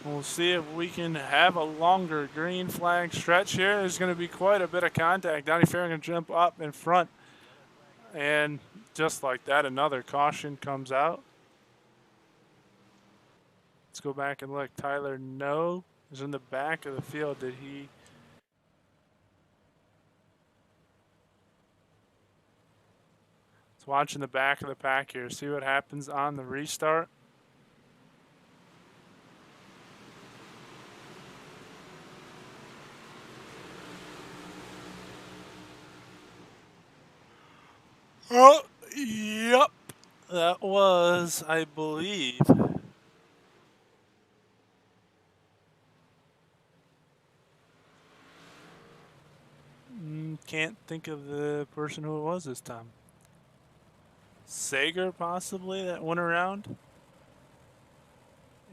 A: We'll see if we can have a longer green flag stretch here. There's going to be quite a bit of contact. Donnie Farron can jump up in front. And just like that, another caution comes out. Let's go back and look. Tyler No is in the back of the field. Did he? Let's watch in the back of the pack here. See what happens on the restart. Oh, yep. That was, I believe, can't think of the person who it was this time. Sager, possibly, that went around.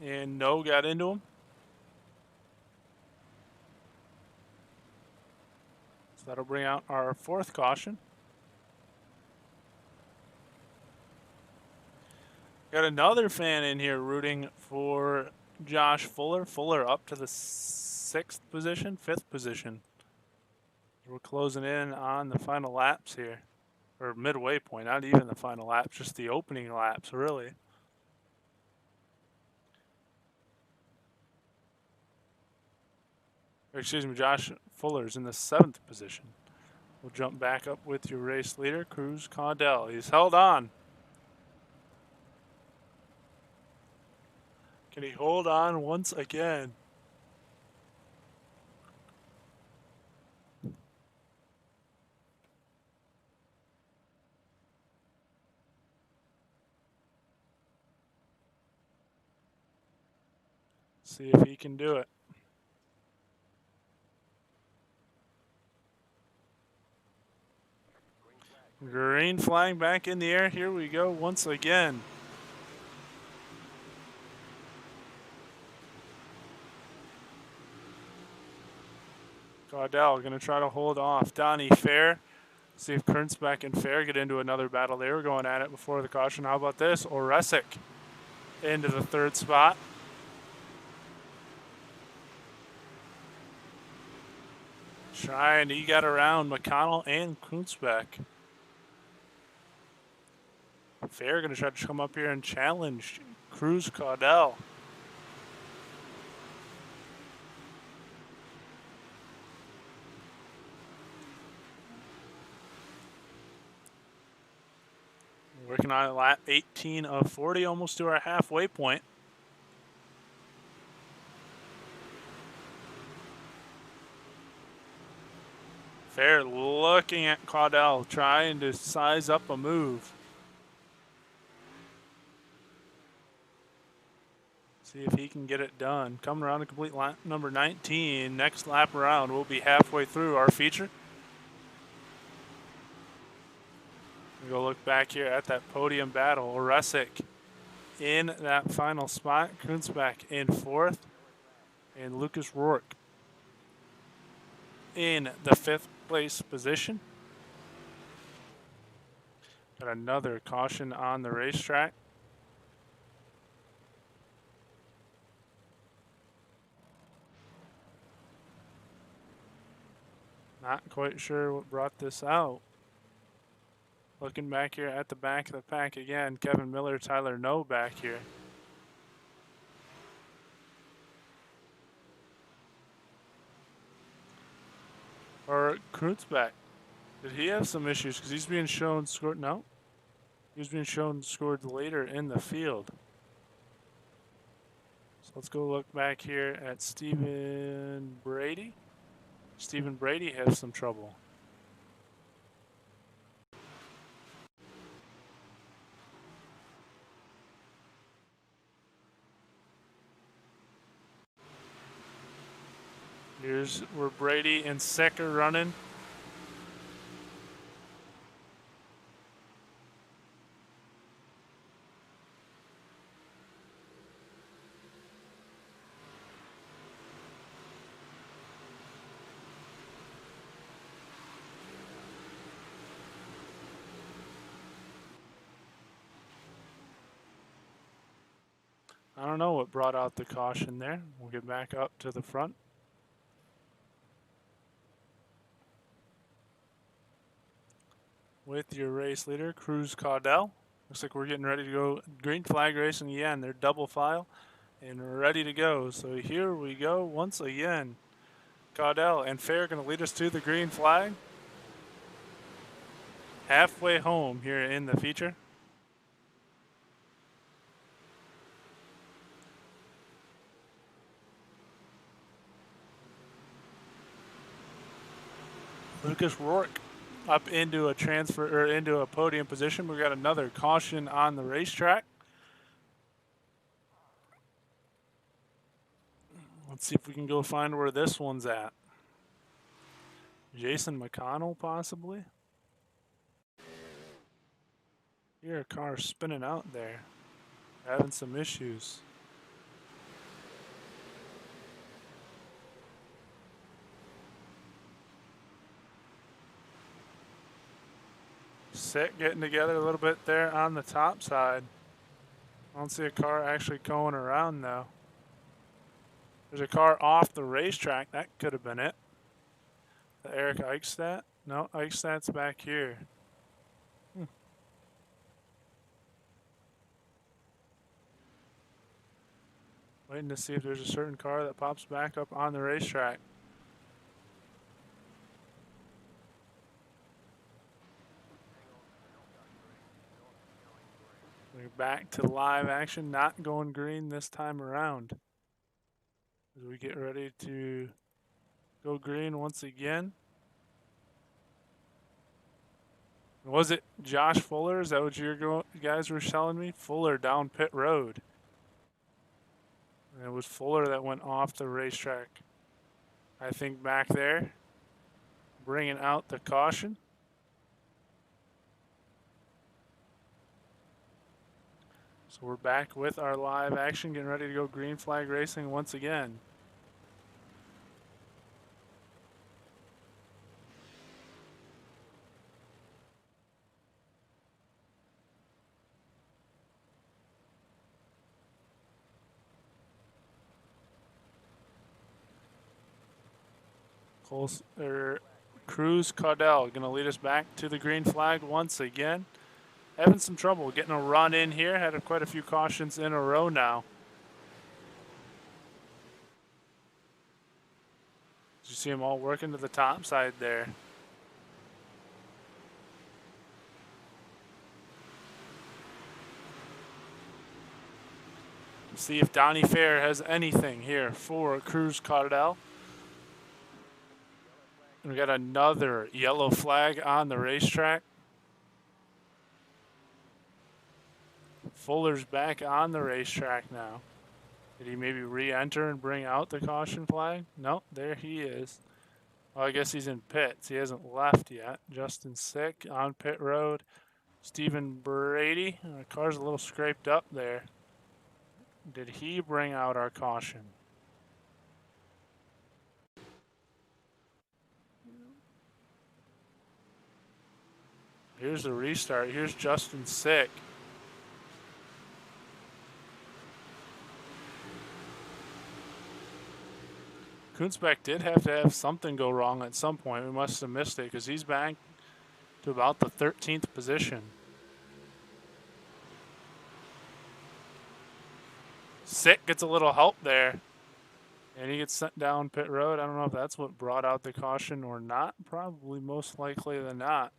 A: And No got into him. that'll bring out our fourth caution. Got another fan in here rooting for Josh Fuller. Fuller up to the fifth position. We're closing in on the final laps here, or midway point, not even the final laps, just the opening laps, really. Excuse me, Josh Fuller's in the 7th position. We'll jump back up with your race leader, Cruz Caudell. He's held on. Can he hold on once again? See if he can do it. Green flag back in the air. Here we go once again. Caudell going to try to hold off Donnie Fair. See if Kurnsbeck and Fair get into another battle. They were going at it before the caution. How about this? Oresic into the 3rd spot. Trying to get around McConnell and Kurnsbeck. Fair going to try to come up here and challenge Cruz Caudell. Working on lap 18 of 40, almost to our halfway point. Fair looking at Caudell, trying to size up a move. See if he can get it done. Coming around to complete lap number 19. Next lap around, we'll be halfway through our feature. We'll go look back here at that podium battle. Oresic in that final spot. Kurnsbeck in 4th. And Lucas Rourke in the 5th place position. Got another caution on the racetrack. Not quite sure what brought this out. Looking back here at the back of the pack again, Kevin Miller, Tyler No back here. Or Kurnsbeck. Did he have some issues? Because he's being shown scored. No. He was being shown scored later in the field. So let's go look back here at Stephen Brady. Stephen Brady has some trouble. Here's where Brady and Seck are running. I don't know what brought out the caution there. We'll get back up to the front. With your race leader, Cruz Caudell. Looks like we're getting ready to go green flag racing again. They're double file and ready to go. So here we go once again. Caudell and Fair going to lead us to the green flag. Halfway home here in the feature. Lucas Rourke up into a transfer or into a podium position. We've got another caution on the racetrack. Let's see if we can go find where this one's at. Jason McConnell, possibly. Here, a car spinning out there, having some issues. Sick getting together a little bit there on the top side. I don't see a car actually going around though. There's a car off the racetrack. That could have been it. The Eric Eichstadt? No, Eichstadt's back here. Waiting to see if there's a certain car that pops back up on the racetrack. We're back to live action, not going green this time around. As we get ready to go green once again. Was it Josh Fuller? Is that what you guys were telling me? Fuller down pit road. And it was Fuller that went off the racetrack. I think back there, bringing out the caution. So we're back with our live action, getting ready to go green flag racing once again. Cruz Caudell going to lead us back to the green flag once again. Having some trouble getting a run in here. Had quite a few cautions in a row now. You see them all working to the top side there. See if Donnie Fair has anything here for Cruz Caudell. We got another yellow flag on the racetrack. Fuller's back on the racetrack now. Did he maybe re-enter and bring out the caution flag? No, there he is. Well, I guess he's in pits. He hasn't left yet. Justin Sick on pit road. Stephen Brady. The car's a little scraped up there. Did he bring out our caution? Here's the restart. Here's Justin Sick. Kunzbeck did have to have something go wrong at some point. We must have missed it because he's back to about the 13th position. Sick gets a little help there. And he gets sent down pit road. I don't know if that's what brought out the caution or not. Probably most likely than not.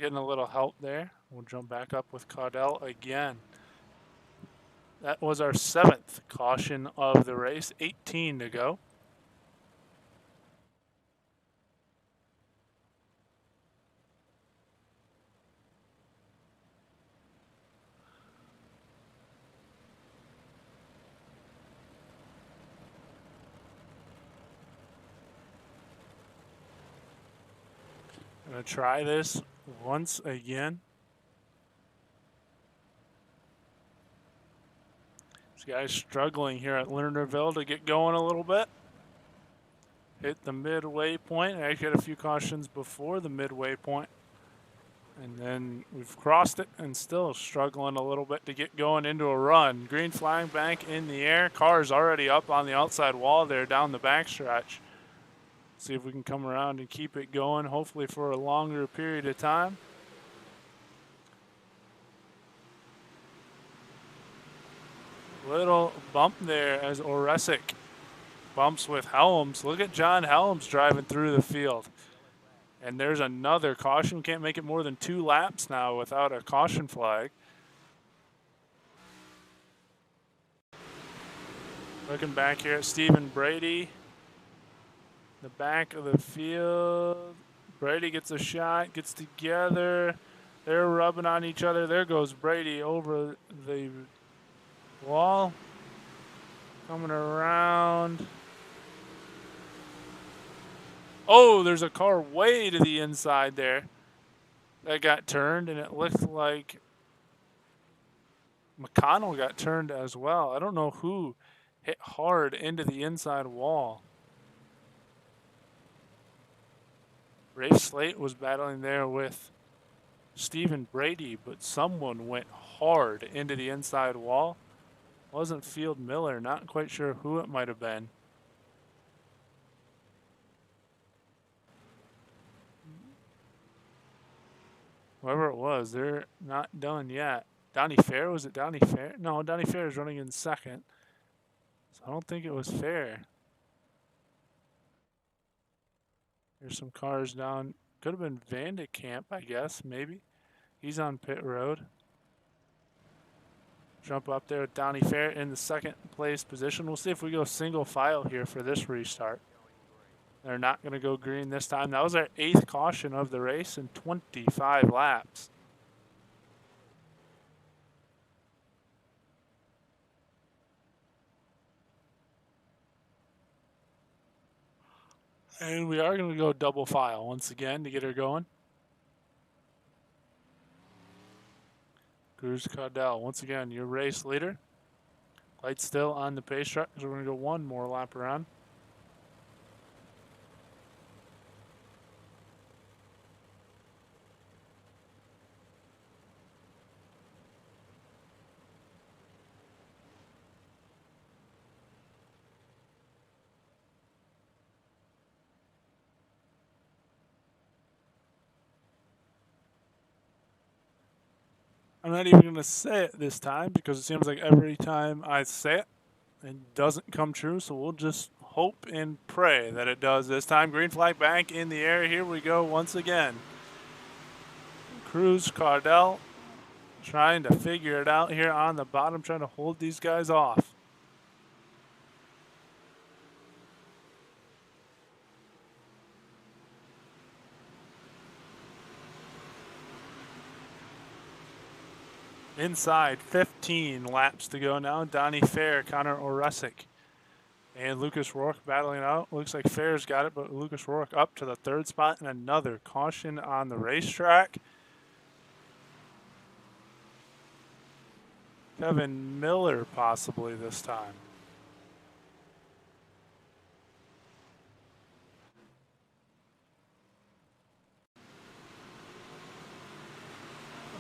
A: Getting a little help there. We'll jump back up with Caudell again. That was our 7th caution of the race. 18 to go. Gonna try this once again. This guy's struggling here at Lernerville to get going a little bit. Hit the midway point. I actually had a few cautions before the midway point. And then we've crossed it and still struggling a little bit to get going into a run. Green flag bank in the air. Car's already up on the outside wall there down the backstretch. See if we can come around and keep it going, hopefully for a longer period of time. Little bump there as Oresic bumps with Helms. Look at John Helms driving through the field. And there's another caution. Can't make it more than 2 laps now without a caution flag. Looking back here at Stephen Brady. The back of the field. Brady gets a shot, gets together. They're rubbing on each other. There goes Brady over the wall. Coming around. Oh, there's a car way to the inside there that got turned, and it looked like McConnell got turned as well. I don't know who hit hard into the inside wall. Rafe Slate was battling there with Stephen Brady, but someone went hard into the inside wall. Wasn't Field Miller, not quite sure who it might have been. Whoever it was, they're not done yet. Donnie Fair, was it Donnie Fair? No, Donnie Fair is running in second. So I don't think it was fair. There's some cars down. Could have been Vandekamp, I guess, maybe. He's on pit road. Jump up there with Donnie Fair in the second place position. We'll see if we go single file here for this restart. They're not going to go green this time. That was our 8th caution of the race in 25 laps. And we are going to go double file once again to get her going. Cruz Cardell, once again, your race leader. Light still on the pace track, so we're going to go one more lap around. I'm not even going to say it this time because it seems like every time I say it, it doesn't come true. So we'll just hope and pray that it does this time. Green flag back in the air. Here we go once again. Cruz Cardell trying to figure it out here on the bottom, trying to hold these guys off. Inside, 15 laps to go now. Donnie Fair, Connor Oresic, and Lucas Rourke battling out. Looks like Fair's got it, but Lucas Rourke up to the 3rd spot, and another caution on the racetrack. Kevin Miller possibly this time.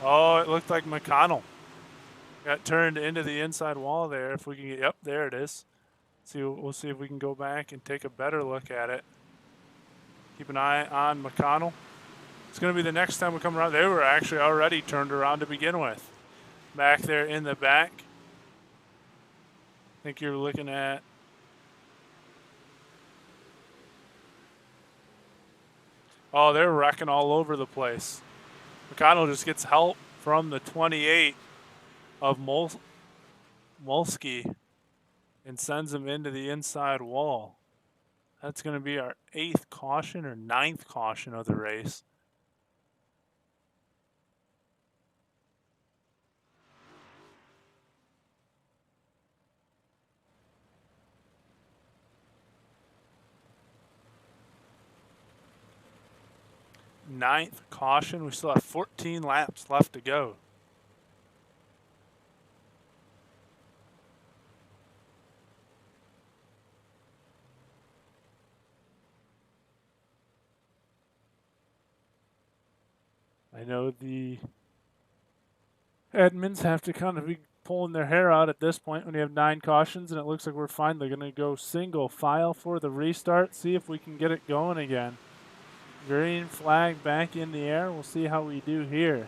A: Oh, it looked like McConnell got turned into the inside wall there. If we can get, yep, there it is. We'll see if we can go back and take a better look at it. Keep an eye on McConnell. It's going to be the next time we come around. They were actually already turned around to begin with. Back there in the back. I think you're looking at oh, they're wrecking all over the place. McConnell just gets help from the 28 of Molsky and sends him into the inside wall. That's going to be our 8th caution or 9th caution of the race. Ninth caution. We still have 14 laps left to go. I know the admins have to kind of be pulling their hair out at this point when you have 9 cautions, and it looks like we're finally going to go single file for the restart, see if we can get it going again. Green flag back in the air. We'll see how we do here.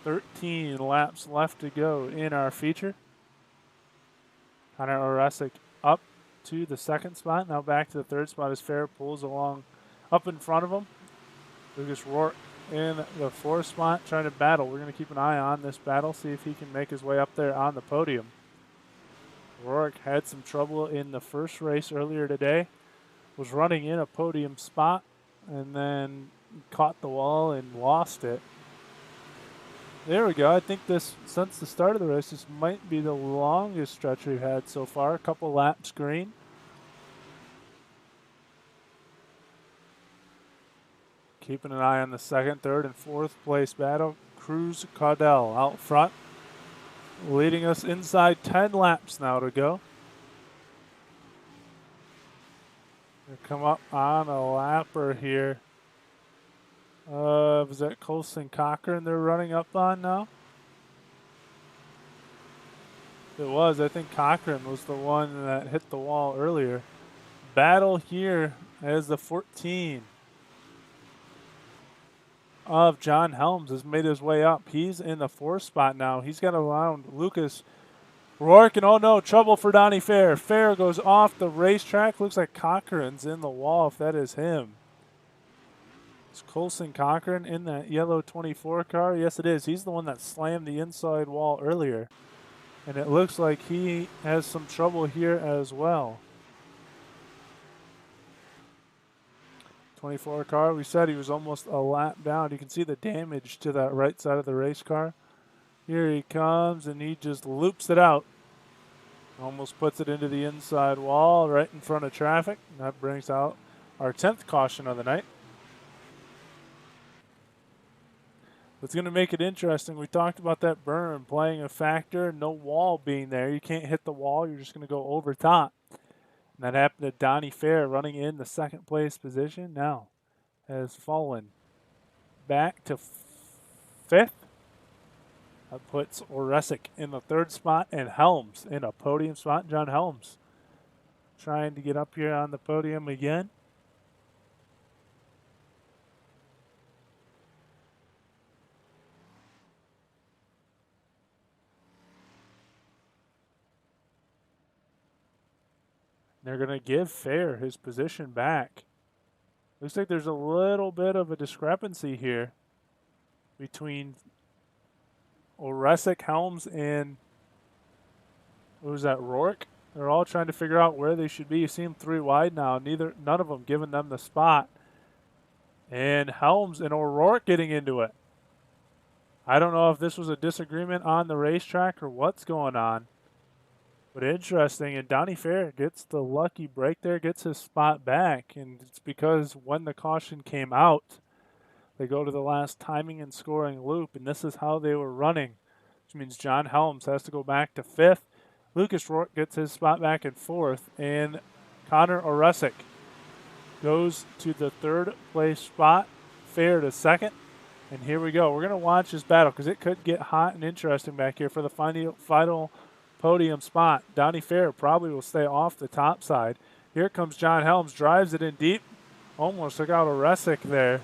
A: 13 laps left to go in our feature. Connor Oresic up to the 2nd spot. Now back to the 3rd spot as Fair pulls along up in front of him. Lucas Rourke in the 4th spot trying to battle. We're going to keep an eye on this battle, see if he can make his way up there on the podium. Rourke had some trouble in the first race earlier today. Was running in a podium spot and then caught the wall and lost it. There we go. I think this, since the start of the race, this might be the longest stretch we've had so far. A couple laps green. Keeping an eye on the 2nd, 3rd, and 4th place battle. Cruz Cardell out front, leading us inside 10 laps now to go. Come up on a lapper here Was that Colson Cochran they're running up on now? It was. I think Cochran was the one that hit the wall earlier. Battle here as the 14 of John Helms has made his way up. He's in the 4th spot now. He's got around Lucas Rourke, and oh no, trouble for Donnie Fair. Fair goes off the racetrack. Looks like Cochran's in the wall, if that is him. Is Colson Cochran in that yellow 24 car? Yes, it is. He's the one that slammed the inside wall earlier. And it looks like he has some trouble here as well. 24 car, we said he was almost a lap down. You can see the damage to that right side of the race car. Here he comes, and he just loops it out. Almost puts it into the inside wall right in front of traffic. And that brings out our 10th caution of the night. What's going to make it interesting, we talked about that berm playing a factor, no wall being there. You can't hit the wall, you're just going to go over top. And that happened to Donnie Fair running in the 2nd place position. Now has fallen back to 5th. That puts Oresic in the 3rd spot and Helms in a podium spot. John Helms trying to get up here on the podium again. They're going to give Fair his position back. Looks like there's a little bit of a discrepancy here between Oresic, Helms, and what was that, Rourke? They're all trying to figure out where they should be. You see them 3 wide now. None of them giving them the spot. And Helms and O'Rourke getting into it. I don't know if this was a disagreement on the racetrack or what's going on. But interesting, and Donnie Fair gets the lucky break there, gets his spot back, and it's because when the caution came out, they go to the last timing and scoring loop, and this is how they were running, which means John Helms has to go back to 5th. Lucas Rourke gets his spot back in 4th, and Connor Oresic goes to the 3rd place spot, Fair to 2nd. And here we go. We're going to watch this battle because it could get hot and interesting back here for the final podium spot. Donnie Fair probably will stay off the top side. Here comes John Helms, drives it in deep. Almost took out Oresic there.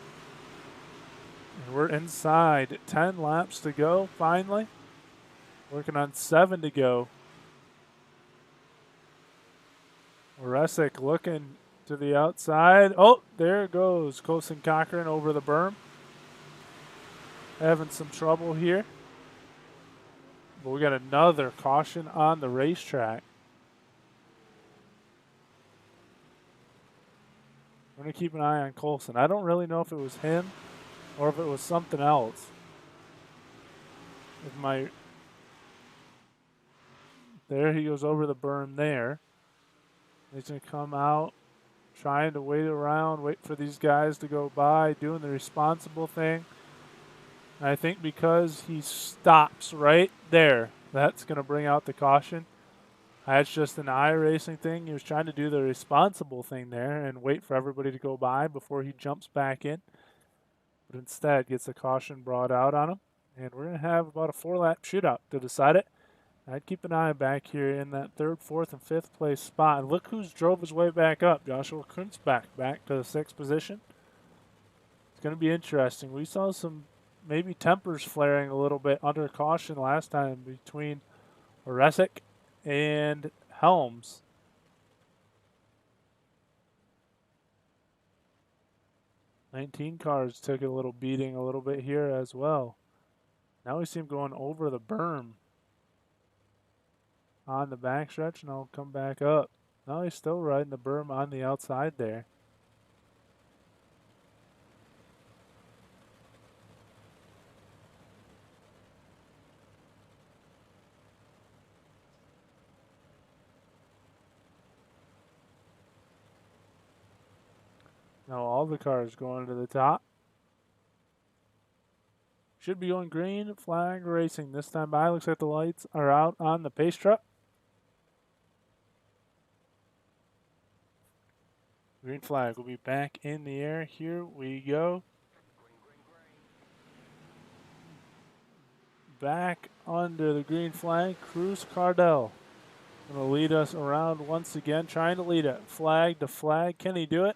A: And we're inside. 10 laps to go, finally. Working on 7 to go. Oresic looking to the outside. Oh, there goes Colson Cochran over the berm. Having some trouble here. But we got another caution on the racetrack. We're going to keep an eye on Colson. I don't really know if it was him or if it was something else. There he goes over the berm there. He's going to come out, trying to wait around, wait for these guys to go by, doing the responsible thing. And I think because he stops right there, that's going to bring out the caution. That's just an iRacing thing. He was trying to do the responsible thing there and wait for everybody to go by before he jumps back in. But instead gets the caution brought out on him. And we're going to have about a 4-lap shootout to decide it. I'd keep an eye back here in that 3rd, 4th, and 5th place spot. And look who's drove his way back up. Joshua Kunzbach back to the 6th position. It's going to be interesting. We saw some maybe tempers flaring a little bit under caution last time between Oresic and Helms. '19 cars took a little beating a little bit here as well. Now we see him going over the berm on the backstretch, and I'll come back up. No, he's still riding the berm on the outside there. Now all the cars going to the top. Should be going green, flag racing this time by. Looks like the lights are out on the pace truck. Green flag will be back in the air. Here we go. back under the green flag. Cruz Cardell going to lead us around once again, trying to lead it flag to flag. Can he do it?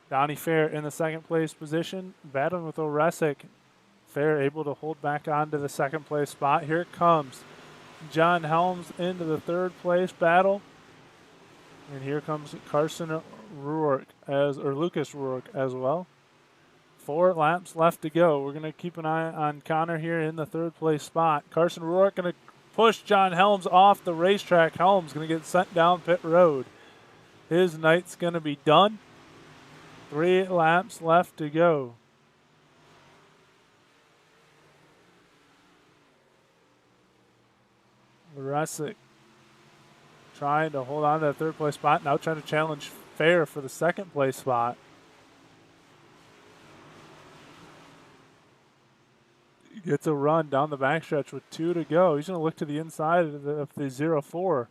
A: Donnie Fair in the second place position, battling with Oresic. Fair able to hold back onto the second place spot. Here it comes. John Helms into the third place battle. And here comes Carson Ruark Lucas Ruark as well. 4 laps left to go. We're going to keep an eye on Connor here in the third place spot. Carson Ruark going to push John Helms off the racetrack. Helms going to get sent down pit road. His night's going to be done. 3 laps left to go. Resick trying to hold on to that third place spot. Now trying to challenge Fair for the second place spot. He gets a run down the backstretch with 2 to go. He's going to look to the inside of the 0-4.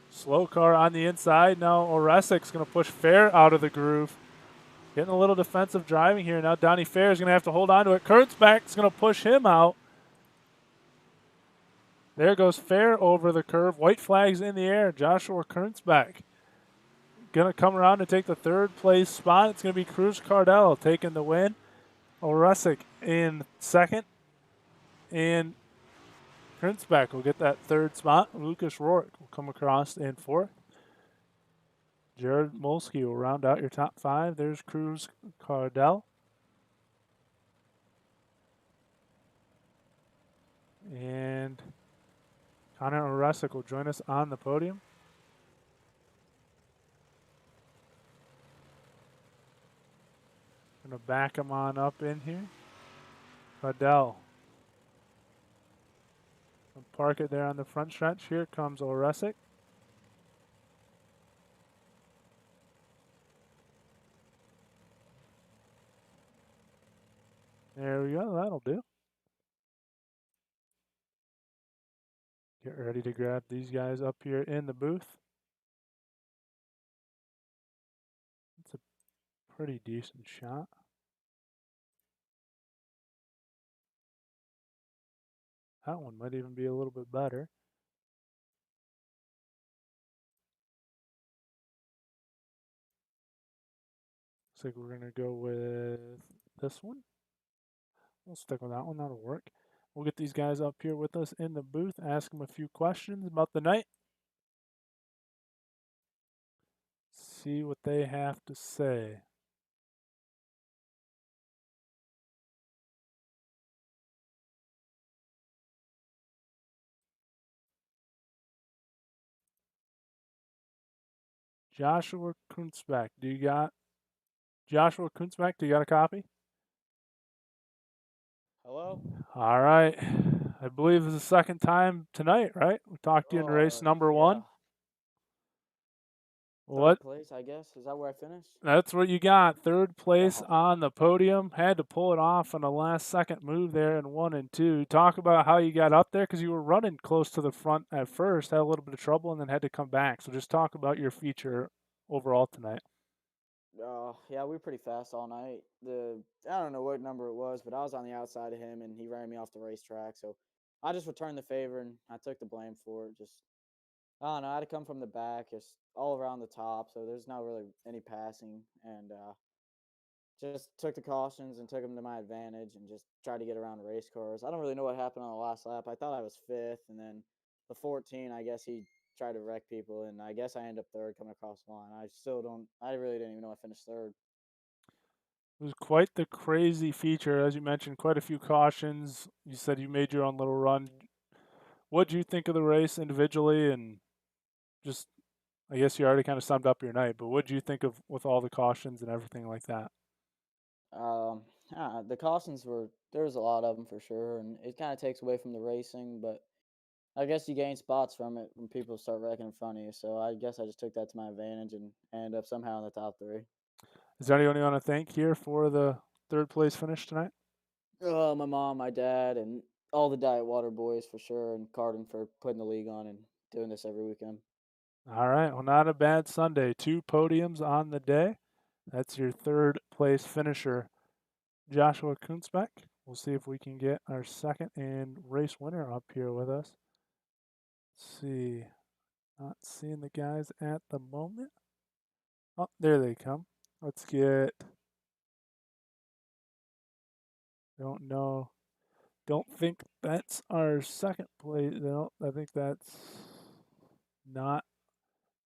A: Slow car on the inside. Now Oresic's going to push Fair out of the groove. Getting a little defensive driving here. Now Donnie Fair is going to have to hold on to it. Kurtzback's going to push him out. There goes Fair over the curve. White flags in the air. Joshua Kurtzback going to come around and take the third place spot. It's going to be Cruz Cardell taking the win. Oresic in second. And Kurtzback will get that third spot. Lucas Rourke will come across in fourth. Jared Molsky will round out your top 5. There's Cruz Cardell. And Connor Oresic will join us on the podium. Going to back him on up in here. Cardell. Park it there on the front stretch. Here comes Oresic. There we go. That'll do. Get ready to grab these guys up here in the booth. It's a pretty decent shot. That one might even be a little bit better. Looks like we're going to go with this one. We'll stick with that one. That'll work. We'll get these guys up here with us in the booth, ask them a few questions about the night. See what they have to say. Joshua Kunzbeck, do you got a copy?
G: Hello?
A: All right. I believe this is the second time tonight, right? We talked to you in race number 1.
G: Third place, I guess. Is that where I finished?
A: That's what you got. Third place on the podium. Had to pull it off on a last-second move there in 1 and 2. Talk about how you got up there because you were running close to the front at first, had a little bit of trouble, and then had to come back. So just talk about your feature overall tonight.
G: Yeah, we were pretty fast all night. I don't know what number it was, but I was on the outside of him, and he ran me off the racetrack. So I just returned the favor, and I took the blame for it. I don't know. I had to come from the back, just all around the top, so there's not really any passing, and just took the cautions and took them to my advantage, and just tried to get around the race cars. I don't really know what happened on the last lap. I thought I was 5th, and then the 14, I guess he tried to wreck people, and I guess I ended up 3rd coming across the line. I really didn't even know I finished 3rd.
A: It was quite the crazy feature, as you mentioned, quite a few cautions. You said you made your own little run. What did you think of the race individually, and just, I guess you already kind of summed up your night, but what did you think of with all the cautions and everything like that?
G: The cautions there was a lot of them for sure, and it kind of takes away from the racing, but I guess you gain spots from it when people start wrecking in front of you. So I guess I just took that to my advantage and ended up somehow in the top 3.
A: Is there anyone you want to thank here for the 3rd place finish tonight?
G: My mom, my dad, and all the Diet Water boys for sure, and Carden for putting the league on and doing this every weekend.
A: All right. Well, not a bad Sunday. 2 podiums on the day. That's your 3rd place finisher, Joshua Kunzbeck. We'll see if we can get our second and race winner up here with us. Let's see. Not seeing the guys at the moment. Oh, there they come. Let's get. Don't know. Don't think that's our second place. No, I think that's not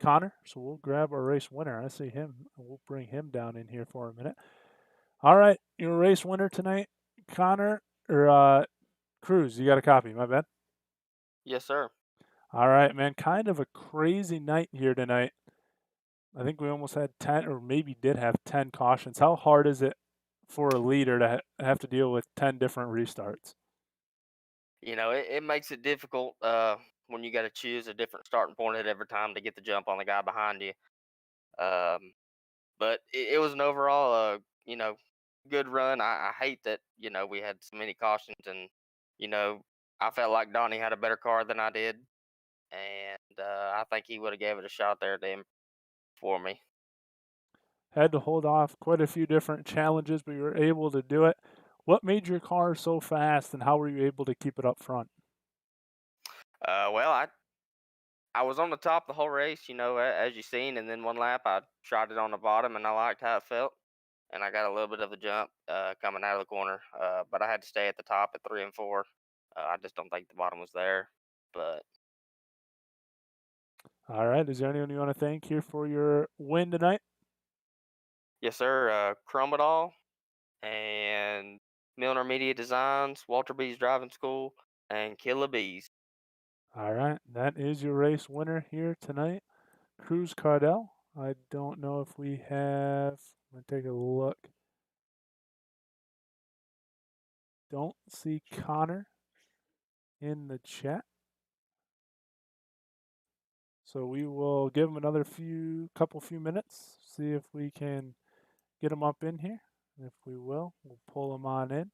A: Connor. So we'll grab our race winner. I see him. We'll bring him down in here for a minute. All right, your race winner tonight, Connor or Cruz. You got a copy? My bad.
I: Yes, sir.
A: All right, man. Kind of a crazy night here tonight. I think we almost had 10, or maybe did have 10 cautions. How hard is it for a leader to have to deal with 10 different restarts?
I: You know, it makes it difficult when you got to choose a different starting point at every time to get the jump on the guy behind you. Um, but it was an overall, good run. I hate that, we had so many cautions and, you know, I felt like Donnie had a better car than I did. And I think he would have gave it a shot there to him for me.
A: Had to hold off quite a few different challenges, but you were able to do it. What made your car so fast, and how were you able to keep it up front?
I: Well, I was on the top the whole race, as you seen, and then one lap I tried it on the bottom, and I liked how it felt, and I got a little bit of a jump coming out of the corner, but I had to stay at the top at 3 and 4. I just don't think the bottom was there, but
A: All right. Is there anyone you want to thank here for your win tonight?
I: yes, sir. Crumbadall and Milner Media Designs, Walter B's Driving School, and Killa Bees.
A: All right. That is your race winner here tonight, Cruz Cardell. I don't know if we have. I'm going to take a look. Don't see Connor in the chat. So we will give him another couple few minutes, see if we can get him up in here. If we will, we'll pull him on in.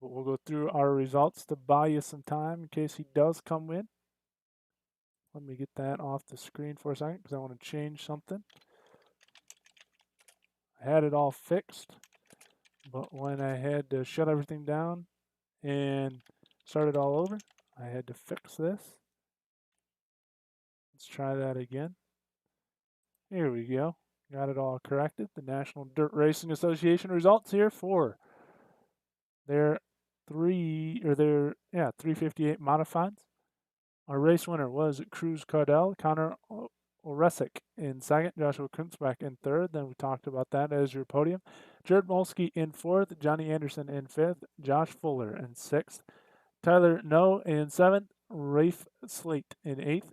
A: But we'll go through our results to buy you some time in case he does come in. Let me get that off the screen for a second because I want to change something. I had it all fixed, but when I had to shut everything down and start it all over, I had to fix this. Let's try that again. Here we go. Got it all corrected. The National Dirt Racing Association results here for their 358 modifieds. Our race winner was Cruz Cardell, Connor Oresic in second, Joshua Kunzbach in third. Then we talked about that as your podium. Jared Molsky in fourth, Johnny Anderson in fifth, Josh Fuller in sixth, Tyler No in seventh, Rafe Slate in eighth,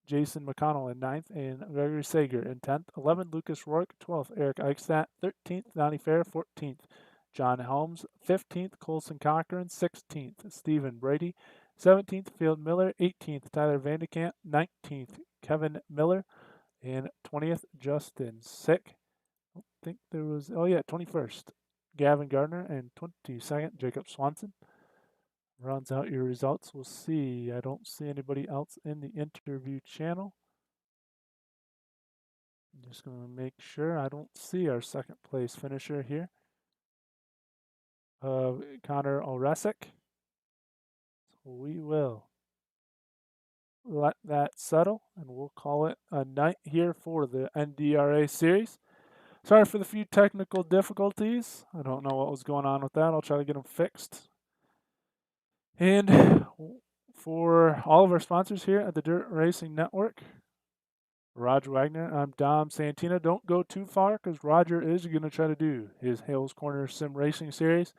A: Jason McConnell in ninth, and Gregory Sager in 10th. 11th, Lucas Rourke. 12th, Eric Eichstadt. 13th, Donnie Fair. 14th, John Helms. 15th, Colson Cochran. 16th, Stephen Brady. 17th, Field Miller. 18th, Tyler Vandekamp. 19th, Kevin Miller. And 20th, Justin Sick. I think there was, 21st, Gavin Gardner. And 22nd, Jacob Swanson. Runs out your results. We'll see. I don't see anybody else in the interview channel. I'm just going to make sure. I don't see our second place finisher here. Connor Oresic. So we will let that settle and we'll call it a night here for the NDRA series. Sorry for the few technical difficulties. I don't know what was going on with that. I'll try to get them fixed. And for all of our sponsors here at the Dirt Racing Network, Roger Wagner, I'm Dom Santina. Don't go too far because Roger is going to try to do his Hales Corner Sim Racing Series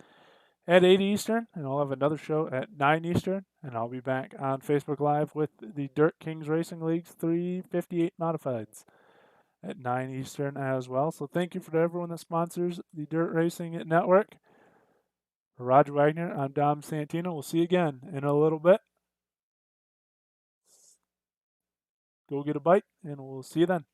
A: at 8 Eastern, and I'll have another show at 9 Eastern, and I'll be back on Facebook Live with the Dirt Kings Racing League's 358 Modifieds at 9 Eastern as well. So thank you for everyone that sponsors the Dirt Racing Network. For Roger Wagner, I'm Dom Santino. We'll see you again in a little bit. Go get a bite, and we'll see you then.